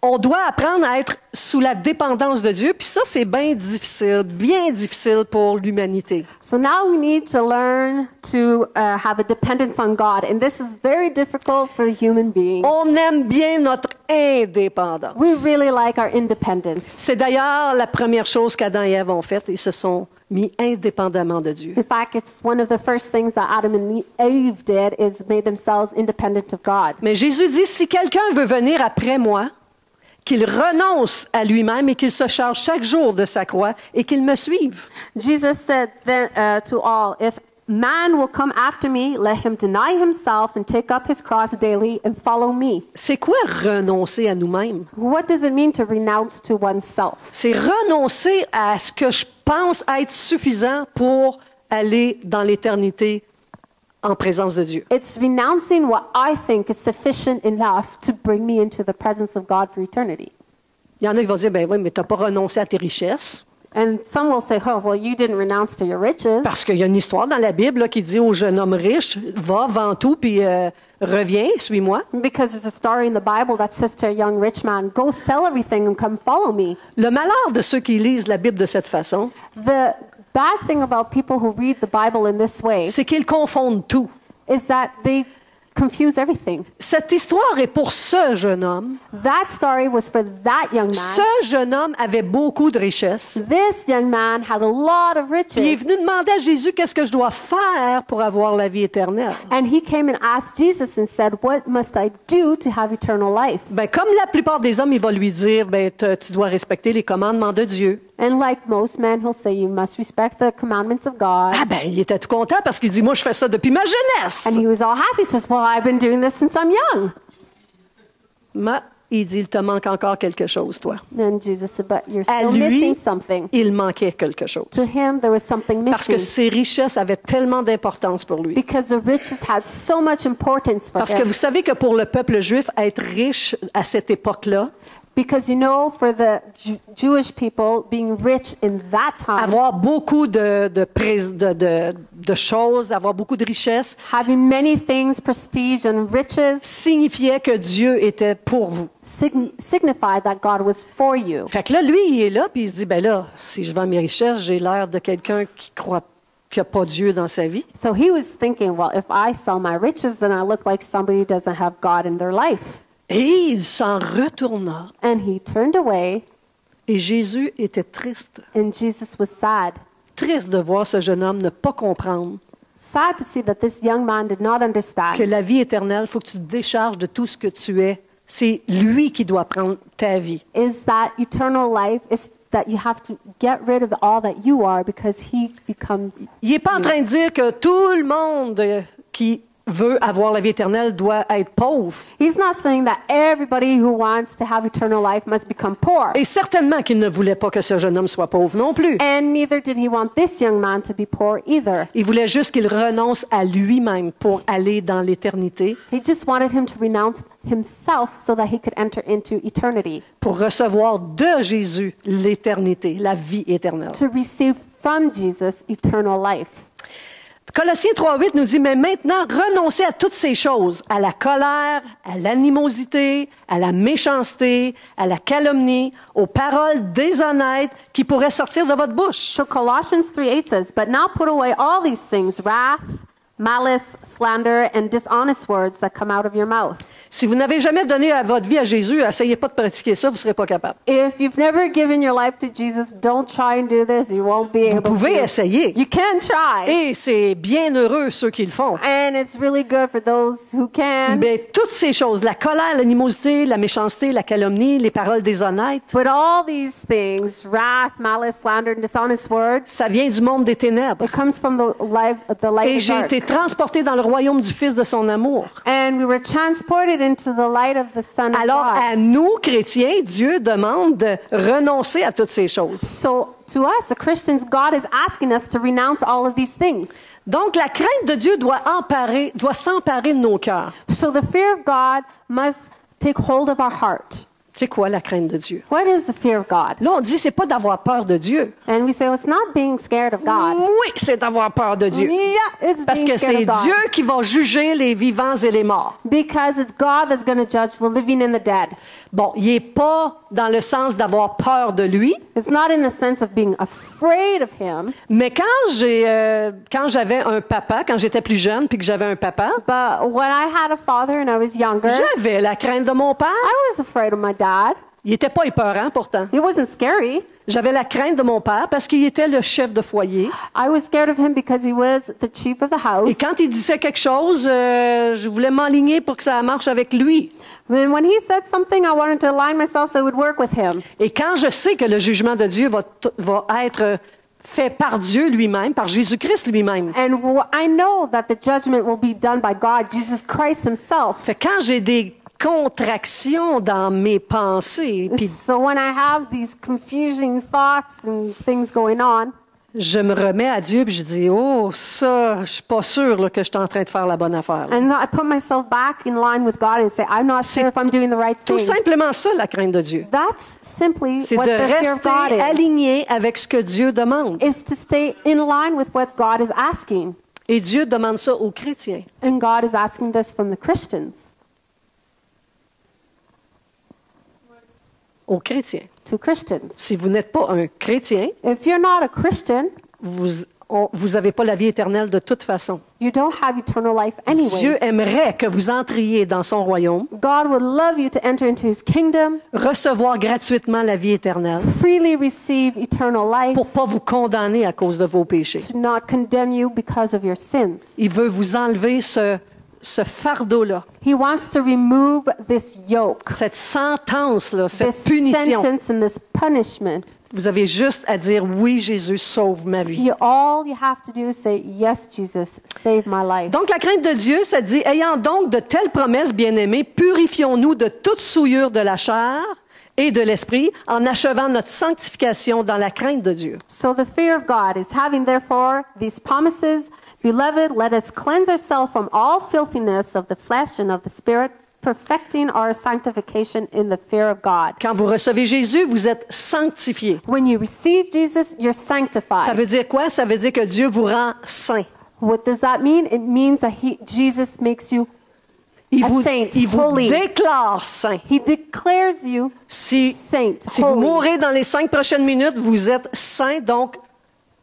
on doit apprendre à être sous la dépendance de Dieu, puis ça, c'est bien difficile pour l'humanité. So now we need to learn to have a dependence on God, and this is very difficult for a human being. On aime bien notre indépendance. We really like our independence. C'est d'ailleurs la première chose qu'Adam et Ève ont faite. Ils se sont mis indépendamment de Dieu. In fact, it's one of the first things that Adam and Eve did is made themselves independent of God. Mais Jésus dit, si quelqu'un veut venir après moi, qu'il renonce à lui-même et qu'il se charge chaque jour de sa croix et qu'il me suive. Jesus said then, to all, if man will come after me, let him deny himself and take up his cross daily and follow me. C'est quoi renoncer à nous-mêmes? What does it mean to renounce to oneself? C'est renoncer à ce que je pense être suffisant pour aller dans l'éternité en présence de Dieu. It's renouncing what I think is sufficient enough to bring me into the presence of God for eternity. Il y en a qui vont dire, ben oui, mais tu n'as pas renoncé à tes richesses. And some will say, oh, well, you didn't renounce to your riches. Parce qu'il y a une histoire dans la Bible là, qui dit au jeune homme riche, va, vends tout, puis reviens, suis-moi. Because there's a story in the Bible that says to a young rich man, go sell everything and come follow me. Le malheur de ceux qui lisent la Bible de cette façon, The bad thing about people who read the Bible in this way c'est qu'ils confondent tout. is that they confuse everything. Cette histoire est pour ce jeune homme. That story was for that young man. Ce jeune homme avait beaucoup de richesses. This young man had a lot of Puis il est riches. venu demander à Jésus qu'est-ce que je dois faire pour avoir la vie éternelle. And he came and asked Jesus and said, what must I do to have eternal life? Ben, comme la plupart des hommes, il va lui dire, ben, tu dois respecter les commandements de Dieu. And like most men, he'll say, you must respect the commandments of God. Ah ben, il était tout content parce qu'il dit, moi, je fais ça depuis ma jeunesse. And he was all happy. He says, well, I've been doing this since I'm young. Mais il dit, il te manque encore quelque chose, toi. And Jesus said, but you're À still lui, missing something. il manquait quelque chose. To him, there was something Parce que missing. ses richesses avaient tellement d'importance pour lui. Because the riches had so much importance for Parce que him. vous savez que pour le peuple juif, être riche à cette époque-là, Because you know, for the Jewish people, being rich in that time, avoir beaucoup de choses, avoir beaucoup de richesses, having many things, prestige and riches, signifiait que Dieu était pour vous. signified that God was for you. Fait que là, lui, il est là, puis il se dit, ben là, si je vends mes richesses, j'ai l'air de quelqu'un qui croit qu'il n'y a pas Dieu dans sa vie. So he was thinking, well, if I sell my riches, then I look like somebody who doesn't have God in their life. Et il s'en retourna. And he turned away, Et Jésus était triste. and Jesus was sad. Triste de voir ce jeune homme ne pas comprendre Sad to see that this young man did not que understand la vie éternelle, il faut que tu te décharges de tout ce que tu es. C'est lui qui doit prendre ta vie. is that eternal life is that you have to get rid of all that you are because he becomes Il n'est pas en train de dire que tout le monde qui veut avoir la vie éternelle doit être pauvre. He's not saying that everybody who wants to have eternal life must become poor. Et certainement qu'il ne voulait pas que ce jeune homme soit pauvre non plus. And neither did he want this young man to be poor either. Il voulait juste qu'il renonce à lui-même pour aller dans l'éternité, He just wanted him to renounce himself so that he could enter into eternity, pour recevoir de Jésus l'éternité, la vie éternelle. to receive from Jesus eternal life. Colossiens 3:8 nous dit, mais maintenant, renoncez à toutes ces choses, à la colère, à l'animosité, à la méchanceté, à la calomnie, aux paroles déshonnêtes qui pourraient sortir de votre bouche. So Colossians 3:8 says, but now put away all these things, wrath, malice, slander, and dishonest words that come out of your mouth. Si vous n'avez jamais donné votre vie à Jésus, essayez pas de pratiquer ça, vous ne serez pas capable. If you've never given your life to Jesus, don't try and do this. You won't be Vous able pouvez to. essayer. You can try. Et c'est bien heureux ceux qui le font. And it's really good for those who can. Mais toutes ces choses, la colère, l'animosité, la méchanceté, la calomnie, les paroles déshonnêtes, But all these things, wrath, malice, slander, and dishonest words, ça vient du monde des ténèbres. it comes from the light Et of j'ai dark. été transporté dans le royaume du Fils de son amour. And we were transported into the light of the Son of Alors, God. à nous, chrétiens, Dieu demande de renoncer à toutes ces choses. So to us, the Christians, God is asking us to renounce all of these things. Donc, la crainte de Dieu doit s'emparer de nos cœurs. So the fear of God must take hold of our heart. C'est quoi la crainte de Dieu? What is the fear of God? Là, on dit, c'est pas d'avoir peur de Dieu. And we say, well, it's not being scared of God. Oui, c'est d'avoir peur de Dieu. Yeah, it's Parce being que scared c'est of God. Dieu qui va juger les vivants et les morts. Because it's God that's going to judge the living and the dead. Bon, il n'est pas dans le sens d'avoir peur de lui, It's not in the sense of being afraid of Him. mais quand j'avais un papa, quand j'étais plus jeune, puis que j'avais un papa, But when I had a father and I was younger, j'avais la crainte de mon père. I was afraid of my dad. Il n'était pas épeurant pourtant. It wasn't scary. J'avais la crainte de mon père parce qu'il était le chef de foyer. I was scared of him because he was the chief of the house. Et quand il disait quelque chose, je voulais m'enligner pour que ça marche avec lui. And when he said something, I wanted to align myself so it would work with him. Et quand je sais que le jugement de Dieu va être fait par Dieu lui-même, par Jésus-Christ lui-même. And I know that the judgment will be done by God, Jesus Christ himself. Fait que quand j'ai des contractions dans mes pensées, puis So when I have these confusing thoughts and things going on, je me remets à Dieu et je dis, oh, ça, je suis pas sûre là, que je suis en train de faire la bonne affaire. Là. And I put myself back in line with God and say, I'm not sure if I'm doing the right Tout thing. simplement ça, la crainte de Dieu. That's simply C'est what de the fear of God rester is. aligné avec ce que Dieu demande. Is to stay in line with what God is asking. Et Dieu demande ça aux chrétiens. And God is asking this from the Christians. Aux chrétiens. To Christians. Si vous n'êtes pas un chrétien, If you're not a Christian, vous n'avez pas la vie éternelle de toute façon. you don't have eternal life anyways. Dieu aimerait que vous entriez dans son royaume, God would love you to enter into His kingdom, recevoir gratuitement la vie éternelle, freely receive eternal life, pour pas vous condamner à cause de vos péchés. to not condemn you because of your sins. Il veut vous enlever ce fardeau-là, He wants to remove this yoke, cette sentence-là, cette this punition. sentence and this punishment. Vous avez juste à dire, oui, Jésus, sauve ma vie. All you have to do is say, yes, Jesus, save my life. Donc, la crainte de Dieu, ça dit, ayant donc de telles promesses, bien-aimés, purifions-nous de toute souillure de la chair et de l'esprit, en achevant notre sanctification dans la crainte de Dieu. So the fear of God is having therefore these promises. Beloved, let us cleanse ourselves from all filthiness of the flesh and of the spirit, perfecting our sanctification in the fear of God. Quand vous recevez Jésus, vous êtes sanctifiés. When you receive Jesus, you're sanctified. Ça veut dire quoi? Ça veut dire que Dieu vous rend saint. What does that mean? It means that Jesus makes you Il a vous, saint, il vous holy. déclare saint. He declares you Si saint, vous holy. mourrez dans les 5 prochaines minutes, vous êtes saint, donc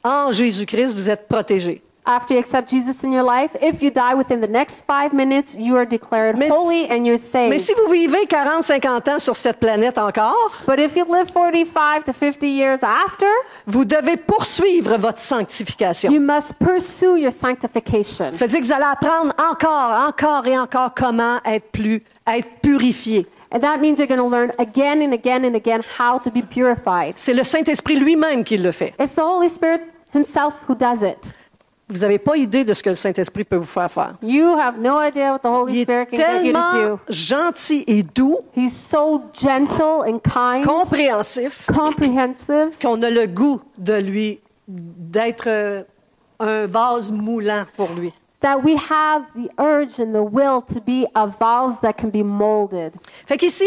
en Jésus-Christ, vous êtes protégé. After you accept Jesus in your life, if you die within the next 5 minutes, you are declared holy and you're saved. Mais si vous vivez 40, 50 ans sur cette planète encore, But if you live 45 to 50 years after, vous devez poursuivre votre sanctification. you must pursue your sanctification. Ça veut dire que vous allez apprendre encore et encore comment être purifié. And that means you're going to learn again and again and again how to be purified. C'est le Saint-Esprit lui-même qui le fait. It's the Holy Spirit Himself who does it. Vous n'avez pas idée de ce que le Saint-Esprit peut vous faire faire. You have no idea what the Il Holy est Spirit can get you to tellement do. gentil et doux, He's so gentle and kind, compréhensif, comprehensive, qu'on a le goût de lui, d'être un vase moulant pour lui. that we have the urge and the will to be a vase that can be molded. Fait qu'ici,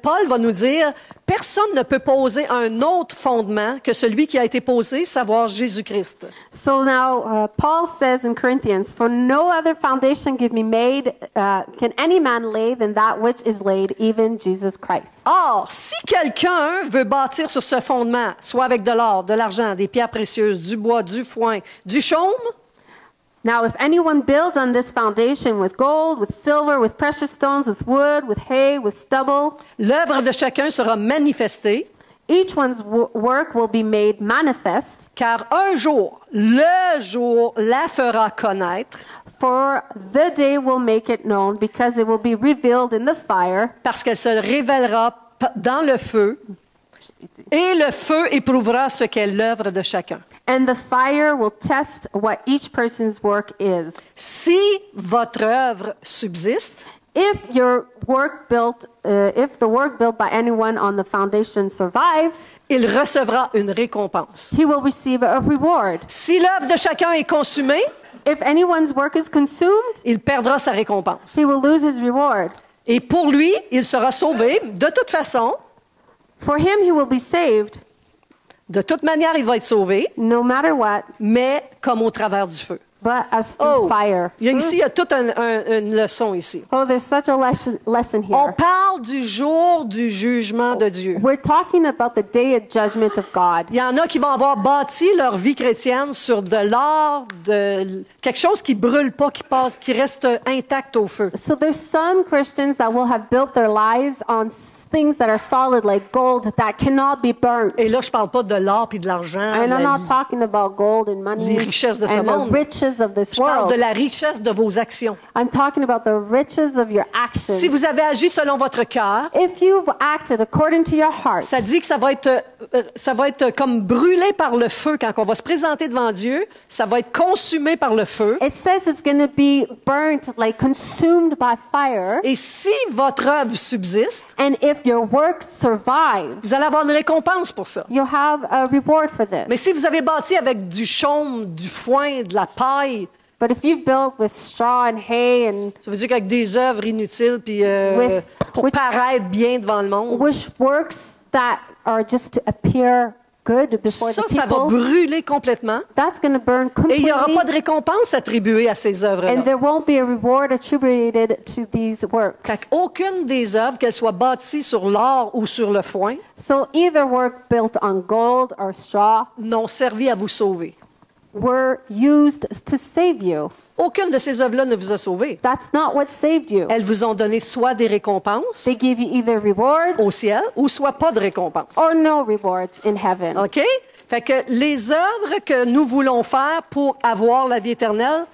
Paul va nous dire, personne ne peut poser un autre fondement que celui qui a été posé, savoir Jésus-Christ. So now Paul says in Corinthians, for no other foundation can be made, can any man lay than that which is laid, even Jesus Christ. Or, si quelqu'un veut bâtir sur ce fondement, soit avec de l'or, de l'argent, des pierres précieuses, du bois, du foin, du chaume, Now, if anyone builds on this foundation with gold, with silver, with precious stones, with wood, with hay, with stubble, l'œuvre de chacun sera manifestée, each one's work will be made manifest, car un jour, le jour la fera connaître, for the day will make it known, because it will be revealed in the fire, parce qu'elle se révélera dans le feu, et le feu éprouvera ce qu'est l'œuvre de chacun. and the fire will test what each person's work is. Si votre œuvre subsiste, If your work built, if the work built by anyone on the foundation survives, il recevra une récompense. he will receive a reward. Si l'œuvre de chacun est consumée, If anyone's work is consumed, il perdra sa récompense. he will lose his reward. Et pour lui, il sera sauvé. De toute façon, For him, he will be saved, de toute manière, il va être sauvé, no matter what, mais comme au travers du feu. but as through fire. Ici, il y a toute une leçon ici. Oh, there's such a lesson On here. parle du jour du jugement de Dieu. We're talking about the day of judgment of God. Il y en a qui vont avoir bâti leur vie chrétienne sur de l'or, de quelque chose qui brûle pas, qui passe, qui reste intact au feu. So there's some Christians that will have built their lives on things that are solid like gold that cannot be burnt. Et là, je parle pas de l'or puis de l'argent, And I'm not talking about gold and money les richesses de ce and monde. the riches of this je parle world. de la richesse de vos actions. I'm talking about the riches of your actions. Si vous avez agi selon votre cœur, If you've acted according to your heart, ça dit que ça va être comme brûlé par le feu quand on va se présenter devant Dieu. Ça va être consumé par le feu. it says it's going to be burnt, like consumed by fire. Et si votre œuvre subsiste, And if if your work survives, vous allez avoir une récompense pour ça. you'll have a reward for this. Mais si vous avez bâti avec du chaume, du foin, de la paille, But if you've built with straw and hay and ça veut dire qu'avec des œuvres inutiles, puis With- pour which- paraître bien devant le monde, which works that are just to appear good before ça, the ça va people, brûler complètement. that's going to burn Et il n'y aura completely, pas de récompense attribuée à ces œuvres-là. and there won't be a reward attributed to these works. Fait qu'aucune des œuvres, qu'elles soient bâties sur l'or ou sur le foin, So either work built on gold or straw n'ont servi à vous sauver. were used to save you. Aucune de ces œuvres-là ne vous a sauvé. That's not what saved you. Elles vous ont donné soit des récompenses They give you either rewards au ciel ou soit pas de récompenses. or no rewards in heaven. OK? Fait que les œuvres que nous voulons faire pour avoir la vie éternelle,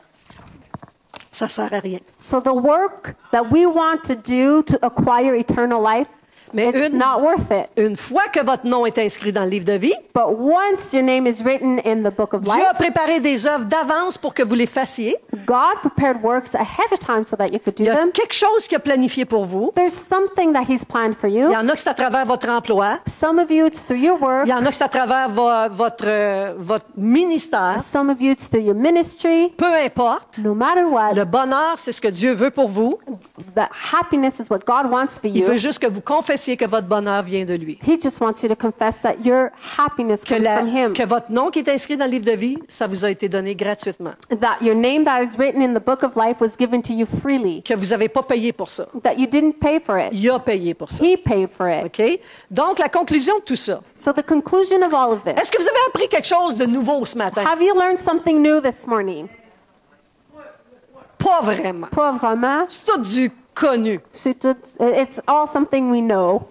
ça sert à rien. So the work that we want to do to acquire eternal life, Mais it's not worth it. une fois que votre nom est inscrit dans le livre de vie, But once your name is written in the book of Dieu a life, préparé des œuvres d'avance pour que vous les fassiez. God prepared works ahead of time so that you could do Il y a them. quelque chose qu'il a planifié pour vous. There's something that He's planned for Il you. y en a que c'est à travers votre emploi. Some of you, it's through your work. Il y en a que c'est à travers votre ministère. Some of you, it's through your ministry. Peu importe. No matter what, Le bonheur, c'est ce que Dieu veut pour vous. that happiness is what God wants for Il veut you. juste que vous confessiez que votre bonheur vient de lui. He just wants you to confess that your happiness Que, comes from Him. que votre nom qui est inscrit dans le livre de vie, ça vous a été donné gratuitement. That your name that is written in the book of life was given to you freely. Que vous n'avez pas payé pour ça. That you didn't pay for it. Il a payé pour ça. He paid for it. OK? Donc, la conclusion de tout ça. So the conclusion of all of this. Est-ce que vous avez appris quelque chose de nouveau ce matin? Have you learned something new this morning? Pas vraiment. Pas vraiment. C'est tout du connu. It's all something we know,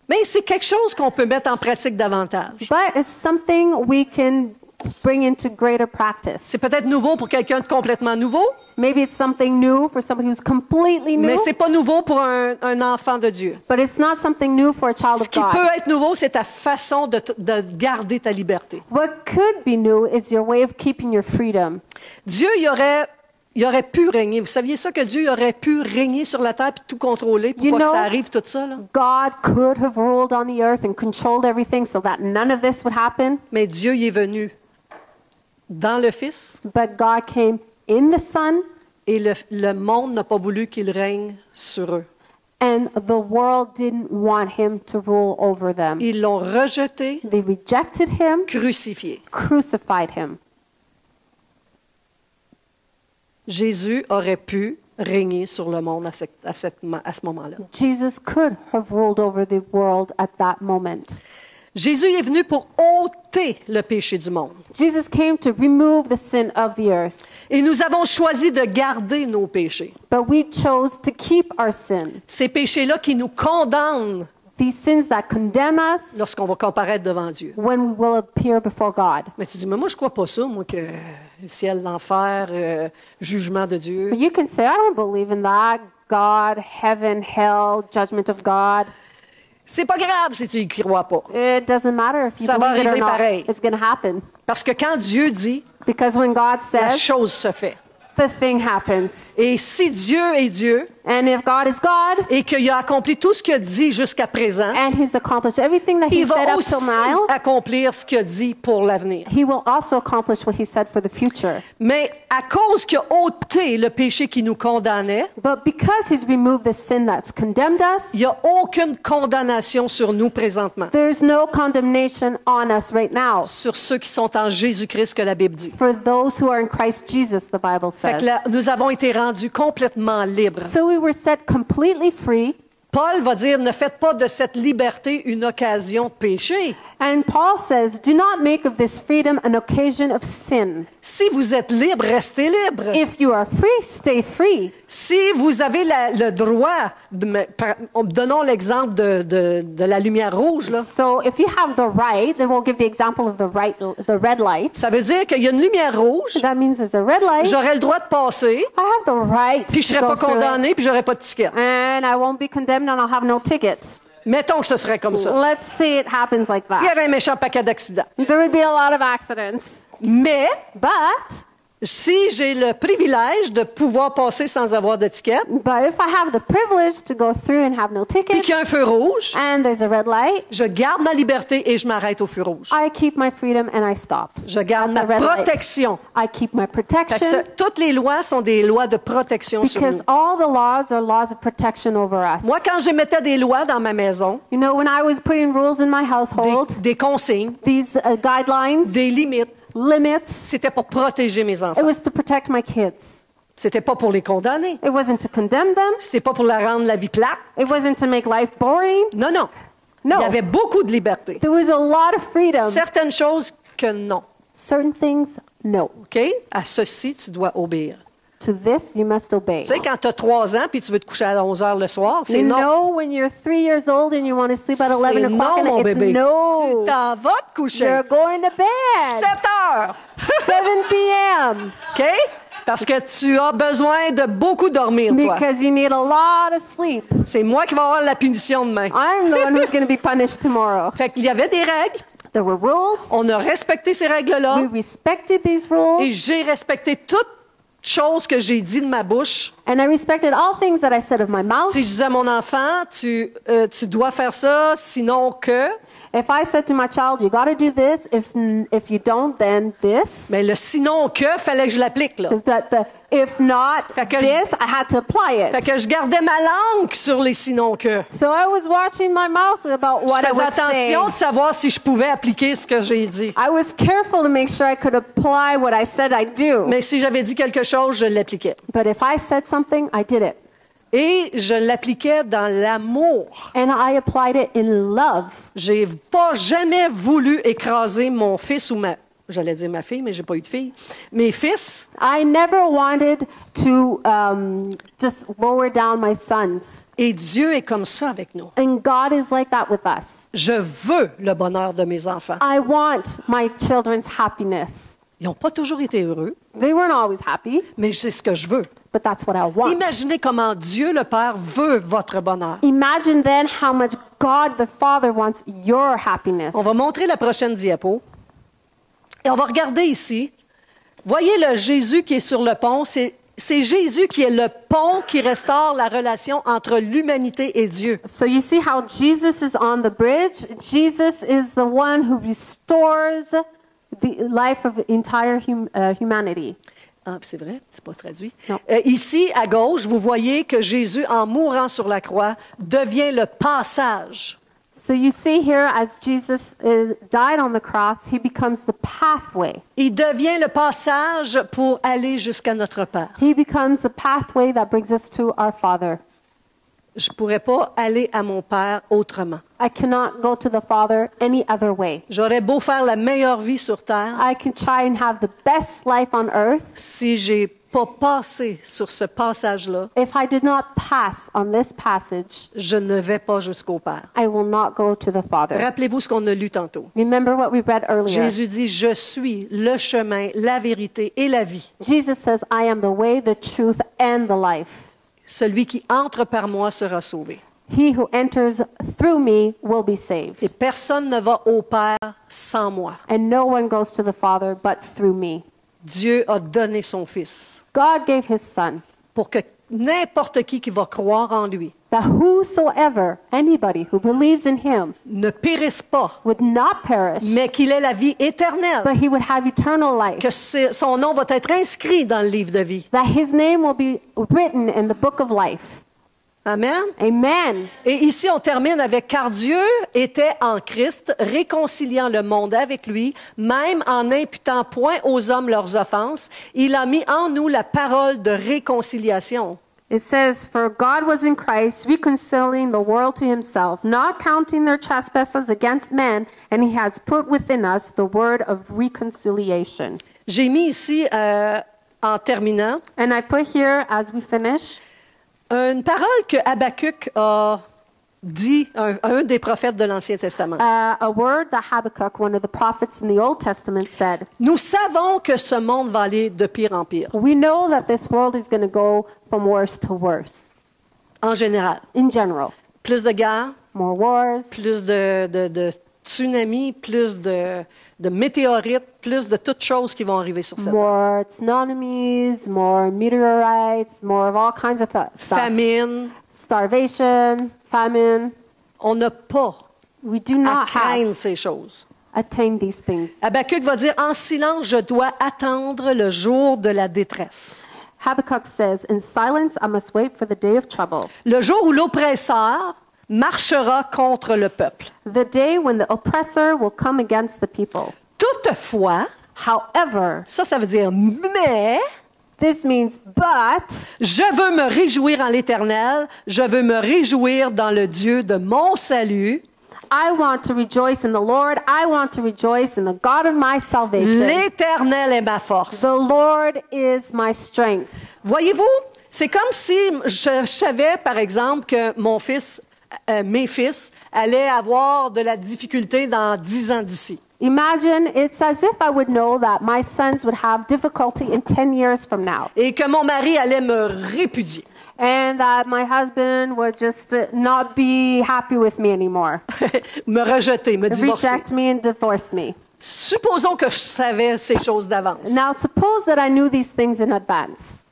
Mais c'est quelque chose qu'on peut mettre en pratique davantage. but it's something we can bring into greater practice. C'est peut-être nouveau pour quelqu'un de complètement nouveau, Maybe it's something new for somebody who's completely new, mais c'est pas nouveau pour un enfant de Dieu. but it's not something new for a child Ce of qui God. peut être nouveau, c'est ta façon de garder ta liberté. What could be new is your way of keeping your freedom. Dieu, il aurait pu régner. Vous saviez ça, que Dieu aurait pu régner sur la terre et tout contrôler pour You pas que know- ça arrive, tout ça, là? God could have ruled on the earth and controlled everything so that none of this would happen, Mais Dieu y est venu dans le Fils but God came in the Son, et le monde n'a pas voulu qu'il règne sur eux. and the world didn't want him to rule over them. Ils l'ont rejeté, They rejected him, crucifié. crucified him. Jésus aurait pu régner sur le monde à ce moment-là. Jesus could have ruled over the world at that moment. Jésus est venu pour ôter le péché du monde. Jesus came to remove the sin of the earth, Et nous avons choisi de garder nos péchés. but we chose to keep our sin. Ces péchés-là qui nous condamnent These sins that condemn us lorsqu'on va comparaître devant Dieu. when we will appear before God. Mais tu dis, mais moi, je crois pas ça, moi, que le ciel, l'enfer, jugement de Dieu. But you can say, I don't believe in that. God, heaven, hell, judgment of God. C'est pas grave si tu y crois pas. It doesn't matter if you Ça va believe it or arriver not. pareil. It's going to happen. Parce que quand Dieu dit, Because when God la says, chose se fait. the thing happens. Et si Dieu est Dieu And if God is God, et qu'il a accompli tout ce qu'il a dit jusqu'à présent, and He's accomplished everything that He il said va up aussi till now, accomplir ce qu'il a dit pour l'avenir. He will also accomplish what He said for the future. Mais à cause qu'il a ôté le péché qui nous condamnait, But because He's removed the sin that's condemned us, il n'y a aucune condamnation sur nous présentement, there's no condemnation on us right now. sur ceux qui sont en Jésus-Christ que la Bible dit. For those who are in Christ Jesus, the Bible Fait says. que là, nous avons été rendus complètement libres. So we were set completely free. Paul va dire, ne faites pas de cette liberté une occasion de péché. And Paul says, do not make of this freedom an occasion of sin. Si vous êtes libre, restez libre. If you are free, stay free. Si vous avez le droit, donnons l'exemple de la lumière rouge, là. So if you have the right, then we'll give the example of the red light. Ça veut dire qu'il y a une lumière rouge, That means there's a red light. j'aurai le droit de passer, I have the right puis je to serai go pas through it. condamné, puis j'aurai pas de ticket. And I won't be condemned and I'll have no ticket. Mettons que ce serait comme ça. Let's say it happens like Il y that. aurait un méchant paquet d'accidents. There would be a lot of accidents. Mais But Si j'ai le privilège de pouvoir passer sans avoir d'étiquette, But if I have the privilege to go through and have no puis tickets, qu'il y a un feu rouge, and there's a red light, je garde ma liberté et je m'arrête au feu rouge. I keep my freedom and I stop. Je garde ma At the red light. protection. I keep my Fait que protection toutes les lois sont des lois de protection sur because nous. all the laws are laws of protection over us. Moi, quand je mettais des lois dans ma maison, You know, when I was putting rules in my household, des consignes, these guidelines, des limites, limits, c'était pour protéger mes it enfants. was to protect my kids. C'était pas pour les condamner. It wasn't to condemn them. C'était pas pour leur rendre la vie plate. It wasn't to make life boring. Non, non. No. Il y avait beaucoup de liberté. There was a lot of freedom. Certaines choses que non. Certain things, no. OK? À ceci, tu dois obéir. To this, you must obey. Tu sais, quand tu as 3 ans puis tu veux te coucher à 11 heures le soir, c'est You non. know when you're 3 years old and you want to sleep at 11 C'est o'clock non, mon and it's bébé. no. Tu t'en vas te coucher. You're going to bed. 7 heures. 7 p.m. OK? Parce que tu as besoin de beaucoup dormir, toi. Because you need a lot of sleep. C'est moi qui vais avoir la punition demain. I'm the one who's going to be punished tomorrow. Fait qu'il y avait des règles. There were rules. On a respecté ces règles-là. We respected these rules. Et j'ai respecté toute chose que j'ai dit de ma bouche. And I respected all things that I said of my mouth. Si je disais à mon enfant, tu dois faire ça, sinon que... If I said to my child, you got to do this. If you don't, then this. Mais le sinon que, fallait que je l'applique, là. If not Fait que this, I had to apply Fait it. que je gardais ma langue sur les sinon que. So I was watching my mouth about what Je I faisais would say. attention de savoir si je pouvais appliquer ce que j'ai dit. I was careful to make sure I could apply what I said I'd do. Mais si j'avais dit quelque chose, je l'appliquais. But if I said something, I did it. Et je l'appliquais dans l'amour. And I applied it in love. J'ai pas jamais voulu écraser mon fils ou j'allais dire ma fille, mais j'ai pas eu de fille. Mes fils, I never wanted to just lower down my sons. et Dieu est comme ça avec nous. And God is like that with us. Je veux le bonheur de mes enfants. I want my children's happiness. Ils n'ont pas toujours été heureux, They weren't always happy, mais c'est ce que je veux. but that's what I want. Imaginez comment Dieu le Père veut votre bonheur. Imagine then how much God the Father wants your happiness. On va montrer la prochaine diapo. Et on va regarder ici. Voyez le Jésus qui est sur le pont. C'est Jésus qui est le pont qui restaure la relation entre l'humanité et Dieu. So you see how Jesus is on the bridge? Jesus is the one who restores the life of entire humanity. Ah, c'est vrai, c'est pas traduit. Non. Ici, à gauche, vous voyez que Jésus, en mourant sur la croix, devient le passage. So you see here, as Jesus died on the cross, he becomes the pathway. Il devient le passage pour aller jusqu'à notre Père. He becomes the pathway that brings us to our Father. Je ne pourrais pas aller à mon Père autrement. I cannot go to the Father any other way. J'aurais beau faire la meilleure vie sur terre, I can try and have the best life on earth. si j'ai pas passé sur ce passage-là, If I did not pass on this passage, je ne vais pas jusqu'au Père. I will not go to the Father. Rappelez-vous ce qu'on a lu tantôt. Remember what we read earlier. Jésus dit, je suis le chemin, la vérité et la vie. Jesus says, I am the way, the truth, and the life. Celui qui entre par moi sera sauvé. He who enters through me will be saved. Et personne ne va au Père sans moi. And no one goes to the Father but through me. Dieu a donné son Fils God gave his Son, pour que n'importe qui va croire en lui that whosoever, anybody who believes in him, ne périsse pas, would not perish, mais qu'il ait la vie éternelle. but he would have eternal life. Que son nom va être inscrit dans le livre de vie. That his name will be written in the book of life. Amen. Amen. Et ici, on termine avec « Car Dieu était en Christ, réconciliant le monde avec lui, même en n'imputant point aux hommes leurs offenses. Il a mis en nous la parole de réconciliation. » It says, For God was in Christ, reconciling the world to himself, not counting their trespasses against men, and he has put within us the word of reconciliation. J'ai mis ici, en terminant, And I put here, as we finish, une parole que Habakkuk a dit, un des prophètes de l'Ancien Testament. a word that Habakkuk, one of the prophets in the Old Testament, said. Nous savons que ce monde va aller de pire en pire, We know that this world is going to go from worse to worse, en général. in general. Plus de guerres, More wars, plus de tsunamis, plus de météorites, plus de toutes choses qui vont arriver sur cette terre. More tsunamis, more meteorites, more of all kinds of stuff. Famine. Starvation, famine. On n'a pas We do à not craindre have ces choses. attained these things. Habakkuk va dire, en silence, je dois attendre le jour de la détresse. Habakkuk says, in silence I must wait for the day of trouble, Le jour où l'oppresseur marchera contre le peuple. the day when the oppressor will come against the people. Toutefois, However, ça veut dire mais, this means but je veux me réjouir en l'Éternel, je veux me réjouir dans le Dieu de mon salut. I want to rejoice in the Lord. I want to rejoice in the God of my salvation. L'Éternel est ma force. The Lord is my strength. Voyez-vous, c'est comme si je savais, par exemple, que mes fils allaient avoir de la difficulté dans 10 ans d'ici. Imagine it's as if I would know that my sons would have difficulty in 10 years from now, Et que mon mari allait me répudier. and that my husband would just not be happy with me anymore, Me rejeter, me divorcer. reject me and divorce me. Supposons que je savais ces choses d'avance. Now, suppose that I knew these things in advance,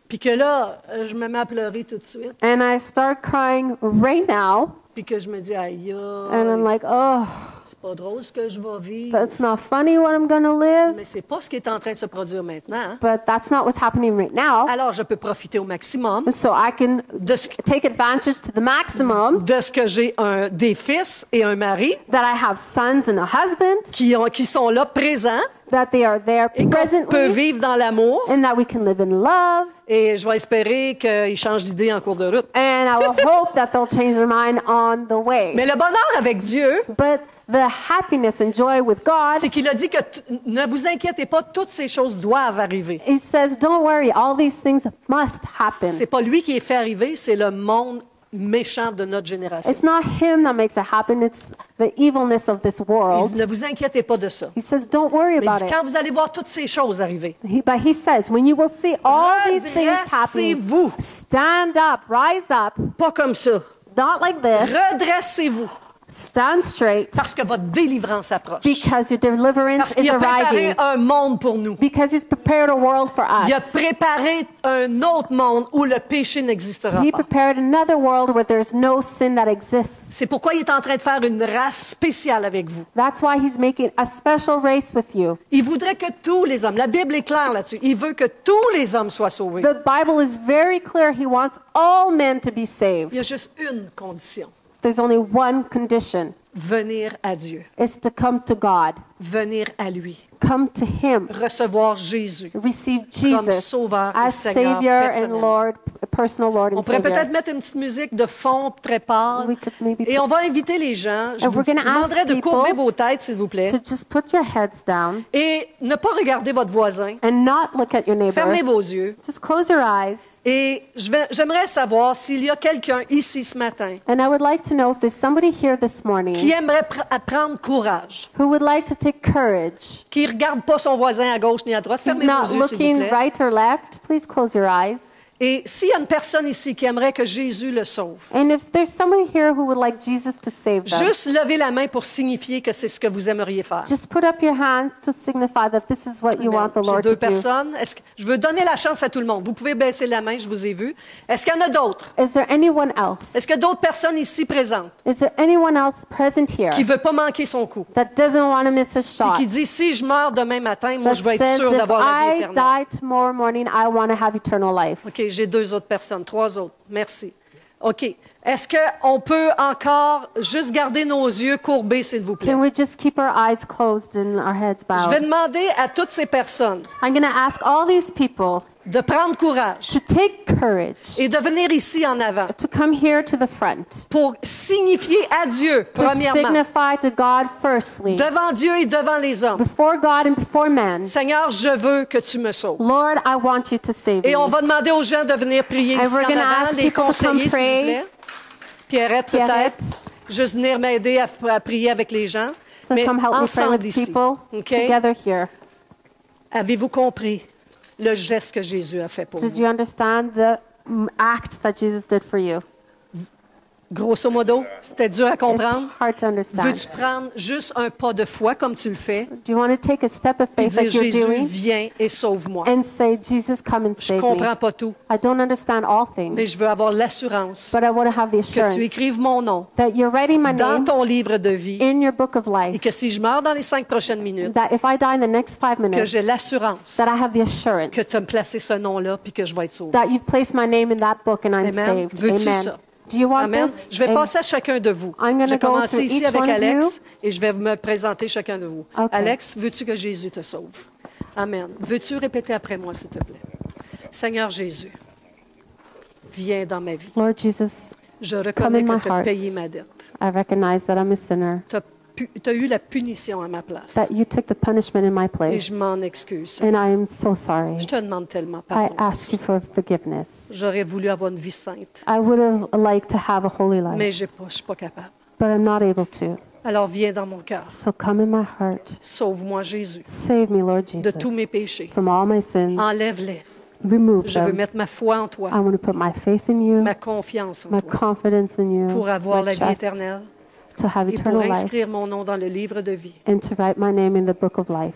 Puis que là, je me mets à pleurer tout de suite. and I start crying right now, Puis que je me dis, aïe, and I'm like, oh, c'est pas drôle ce que je vais vivre. that's not funny what I'm going to live. Mais c'est pas ce qui est en train de se produire maintenant. Hein. But that's not what's happening right now. Alors, je peux profiter au maximum So I can de ce, take advantage to the maximum que j'ai des fils et un mari that I have sons and a husband, qui sont là présents that they are there et qu'on peut presently, vivre dans l'amour. and that we can live in love. Et je vais espérer qu'ils changent d'idée en cours de route. And I will hope that they'll change their mind on the way. Mais le bonheur avec Dieu, But the happiness and joy with God, c'est qu'il a dit que ne vous inquiétez pas, toutes ces choses doivent arriver. He says, don't worry, all these things must happen. C'est pas lui qui est fait arriver, c'est le monde méchant de notre génération. It's not Him that makes it happen, it's the evilness of this Il world. dit, ne vous inquiétez pas de ça. He says, don't worry Mais il about dit, it. quand vous allez voir toutes ces choses arriver, But he says, when you will see all these things happening, redressez-vous. stand up, rise up, Pas comme ça. not like this, Redressez-vous. stand straight, Parce que votre délivrance approche. because your deliverance Parce qu'il is a préparé arriving. un monde pour nous. Because He's prepared a world for Il a us. préparé un autre monde où le péché n'existera He pas. prepared another world where there's no sin that exists. C'est pourquoi il est en train de faire une race spéciale avec vous. That's why He's making a special race with you. Il voudrait que tous les hommes, la Bible est claire là-dessus, il veut que tous les hommes soient sauvés. The Bible is very clear. He wants all men to be saved. Il y a juste une condition, There's only one condition. venir à Dieu, It's to come to God. venir à lui, Come to Him. recevoir Jésus. Receive Comme Jesus sauveur et as Seigneur Savior and personnel. Lord, personal Lord On and pourrait peut-être Savior. mettre une petite musique de fond très pâle We could maybe et on va inviter les gens. Je And vous we're gonna ask demanderai de people courber vos têtes, s'il vous plaît, to just put your heads down et ne pas regarder votre voisin. and not look at your neighbor. Fermez vos yeux. Just close your eyes. Et j'aimerais savoir s'il y a quelqu'un ici ce matin And I would like to know if there's somebody here this morning qui aimerait prendre courage, who would like to take courage. qui ne regarde pas son voisin à gauche ni à droite. He's Fermez vos not yeux, s'il vous looking plaît. right or left. Please close your eyes. Et s'il y a une personne ici qui aimerait que Jésus le sauve, And if there's somebody here who would like Jesus to save them, juste levez la main pour signifier que c'est ce que vous aimeriez faire. just put up your hands to signify that this is what you want the J'ai Lord to deux do. personnes. Je veux donner la chance à tout le monde. Vous pouvez baisser la main, je vous ai vu. Est-ce qu'il y en a d'autres? Is there anyone else? Est-ce qu'il y a d'autres personnes ici présentes Is there anyone else present here qui ne veut pas manquer son coup? that doesn't want to miss a Et shot? qui dit, si je meurs demain matin, moi, That je veux être says, sûr if d'avoir la vie I éternelle. die tomorrow morning, I want to have eternal life. OK, j'ai deux autres personnes, trois autres. Merci. OK. Est-ce qu'on peut encore juste garder nos yeux courbés, s'il vous plaît? Can we just keep our eyes closed and our heads Je vais bowed? demander à toutes ces personnes I'm going to ask all these people de prendre courage to take courage, et de venir ici en avant to come here to the front, pour signifier à Dieu, to premièrement, signify to God firstly, devant Dieu et devant les hommes, before God and before man, Seigneur, je veux que tu me sauves. Lord, I want you to save Et on me. va demander aux gens de venir prier And ici we're en gonna avant, ask les people to come conseillers, s'il vous pray. plaît. Pierrette, peut-être, Pierrette. juste venir m'aider à prier avec les gens. So Mais come help me pray ensemble with ici, people OK? together here. Avez-vous compris le geste que Jésus a fait pour Did vous? you understand the act that Jesus did for you? Grosso modo, c'était dur à It's comprendre. hard to understand. Veux-tu prendre juste un pas de foi comme tu le fais Do you want to take a step of et faith dire like you're Jésus, doing viens et sauve-moi. and say, Jesus, come and Je save me? comprends pas tout, I don't understand all mais things, je veux avoir l'assurance but I want to have the que tu assurance écrives mon nom that you're writing my dans name ton livre de vie in your book of et life, que si je meurs dans les 5 prochaines minutes, that if I die in the next 5 que minutes, j'ai l'assurance that I have the assurance que tu as placé ce nom-là puis que je vais être sauvé. that you've placed my name in that book and I'm Amen. saved. Veux-tu Amen. ça? Do you want Amen. this? Je vais Amen. passer à chacun de vous. I'm gonna Je vais go commencer through ici each avec one of Alex you. et je vais me présenter chacun de vous. Okay. Alex, veux-tu que Jésus te sauve? Amen. Veux-tu répéter après moi, s'il te plaît? Seigneur Jésus, viens dans ma vie. Lord Jesus, Je Come reconnais in que my tu as heart. payé ma dette. I recognize that I'm a sinner, Tu as eu la punition à ma place. that you took the punishment in my Et place, je m'en excuse. and I am so sorry. Je te demande tellement I pardon. ask you for forgiveness. J'aurais voulu avoir une vie sainte, I would have liked to have a holy life, mais je ne suis pas capable. but I'm not able to. Alors viens dans mon cœur. So come in my heart. Sauve-moi, Jésus, Save me, Lord de tous mes Jesus, péchés. from all my sins. Enlève-les. Remove Je veux them. mettre ma foi en toi, I want to put my faith in you, ma confiance en my toi, confidence in you, pour avoir my la vie trust éternelle to have et pour eternal life, inscrire mon nom dans le livre de vie. and to write my name in the book of life.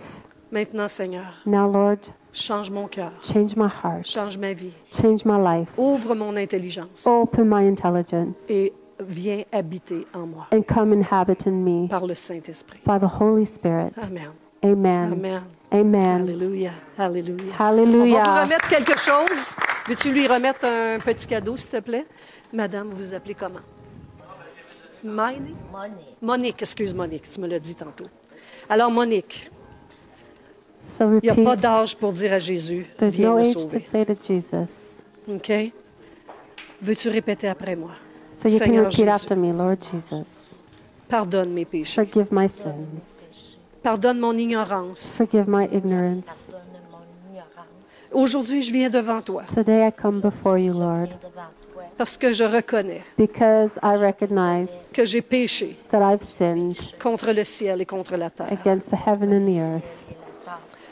Maintenant, Seigneur, Now, Lord, change mon cœur, change my heart, change ma vie, change my life, ouvre mon intelligence open my intelligence, et viens habiter en moi and come inhabit in me par le Saint-Esprit. by the Holy Spirit. Amen. Amen. Amen. Amen. Alléluia. Alléluia. On va Hallelujah. vous remettre quelque chose. Veux-tu lui remettre un petit cadeau, s'il te plaît? Madame, vous vous appelez comment? Monique? Monique, excuse Monique, tu me l'as dit tantôt. Alors, Monique, So il n'y a pas repeat, d'âge pour dire à Jésus, there's viens no me age to sauver. say to Jesus. OK? Veux-tu répéter après moi? So you can Seigneur repeat Jésus, after me, Lord Jesus. pardonne mes péchés. Forgive my sins. Pardonne mon ignorance. Forgive my ignorance. Aujourd'hui, je viens devant toi Today I come before you, Lord, parce que je reconnais because I recognize que j'ai péché that I've sinned contre le ciel et contre la terre. against the heaven and the earth.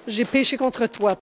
J'ai péché contre toi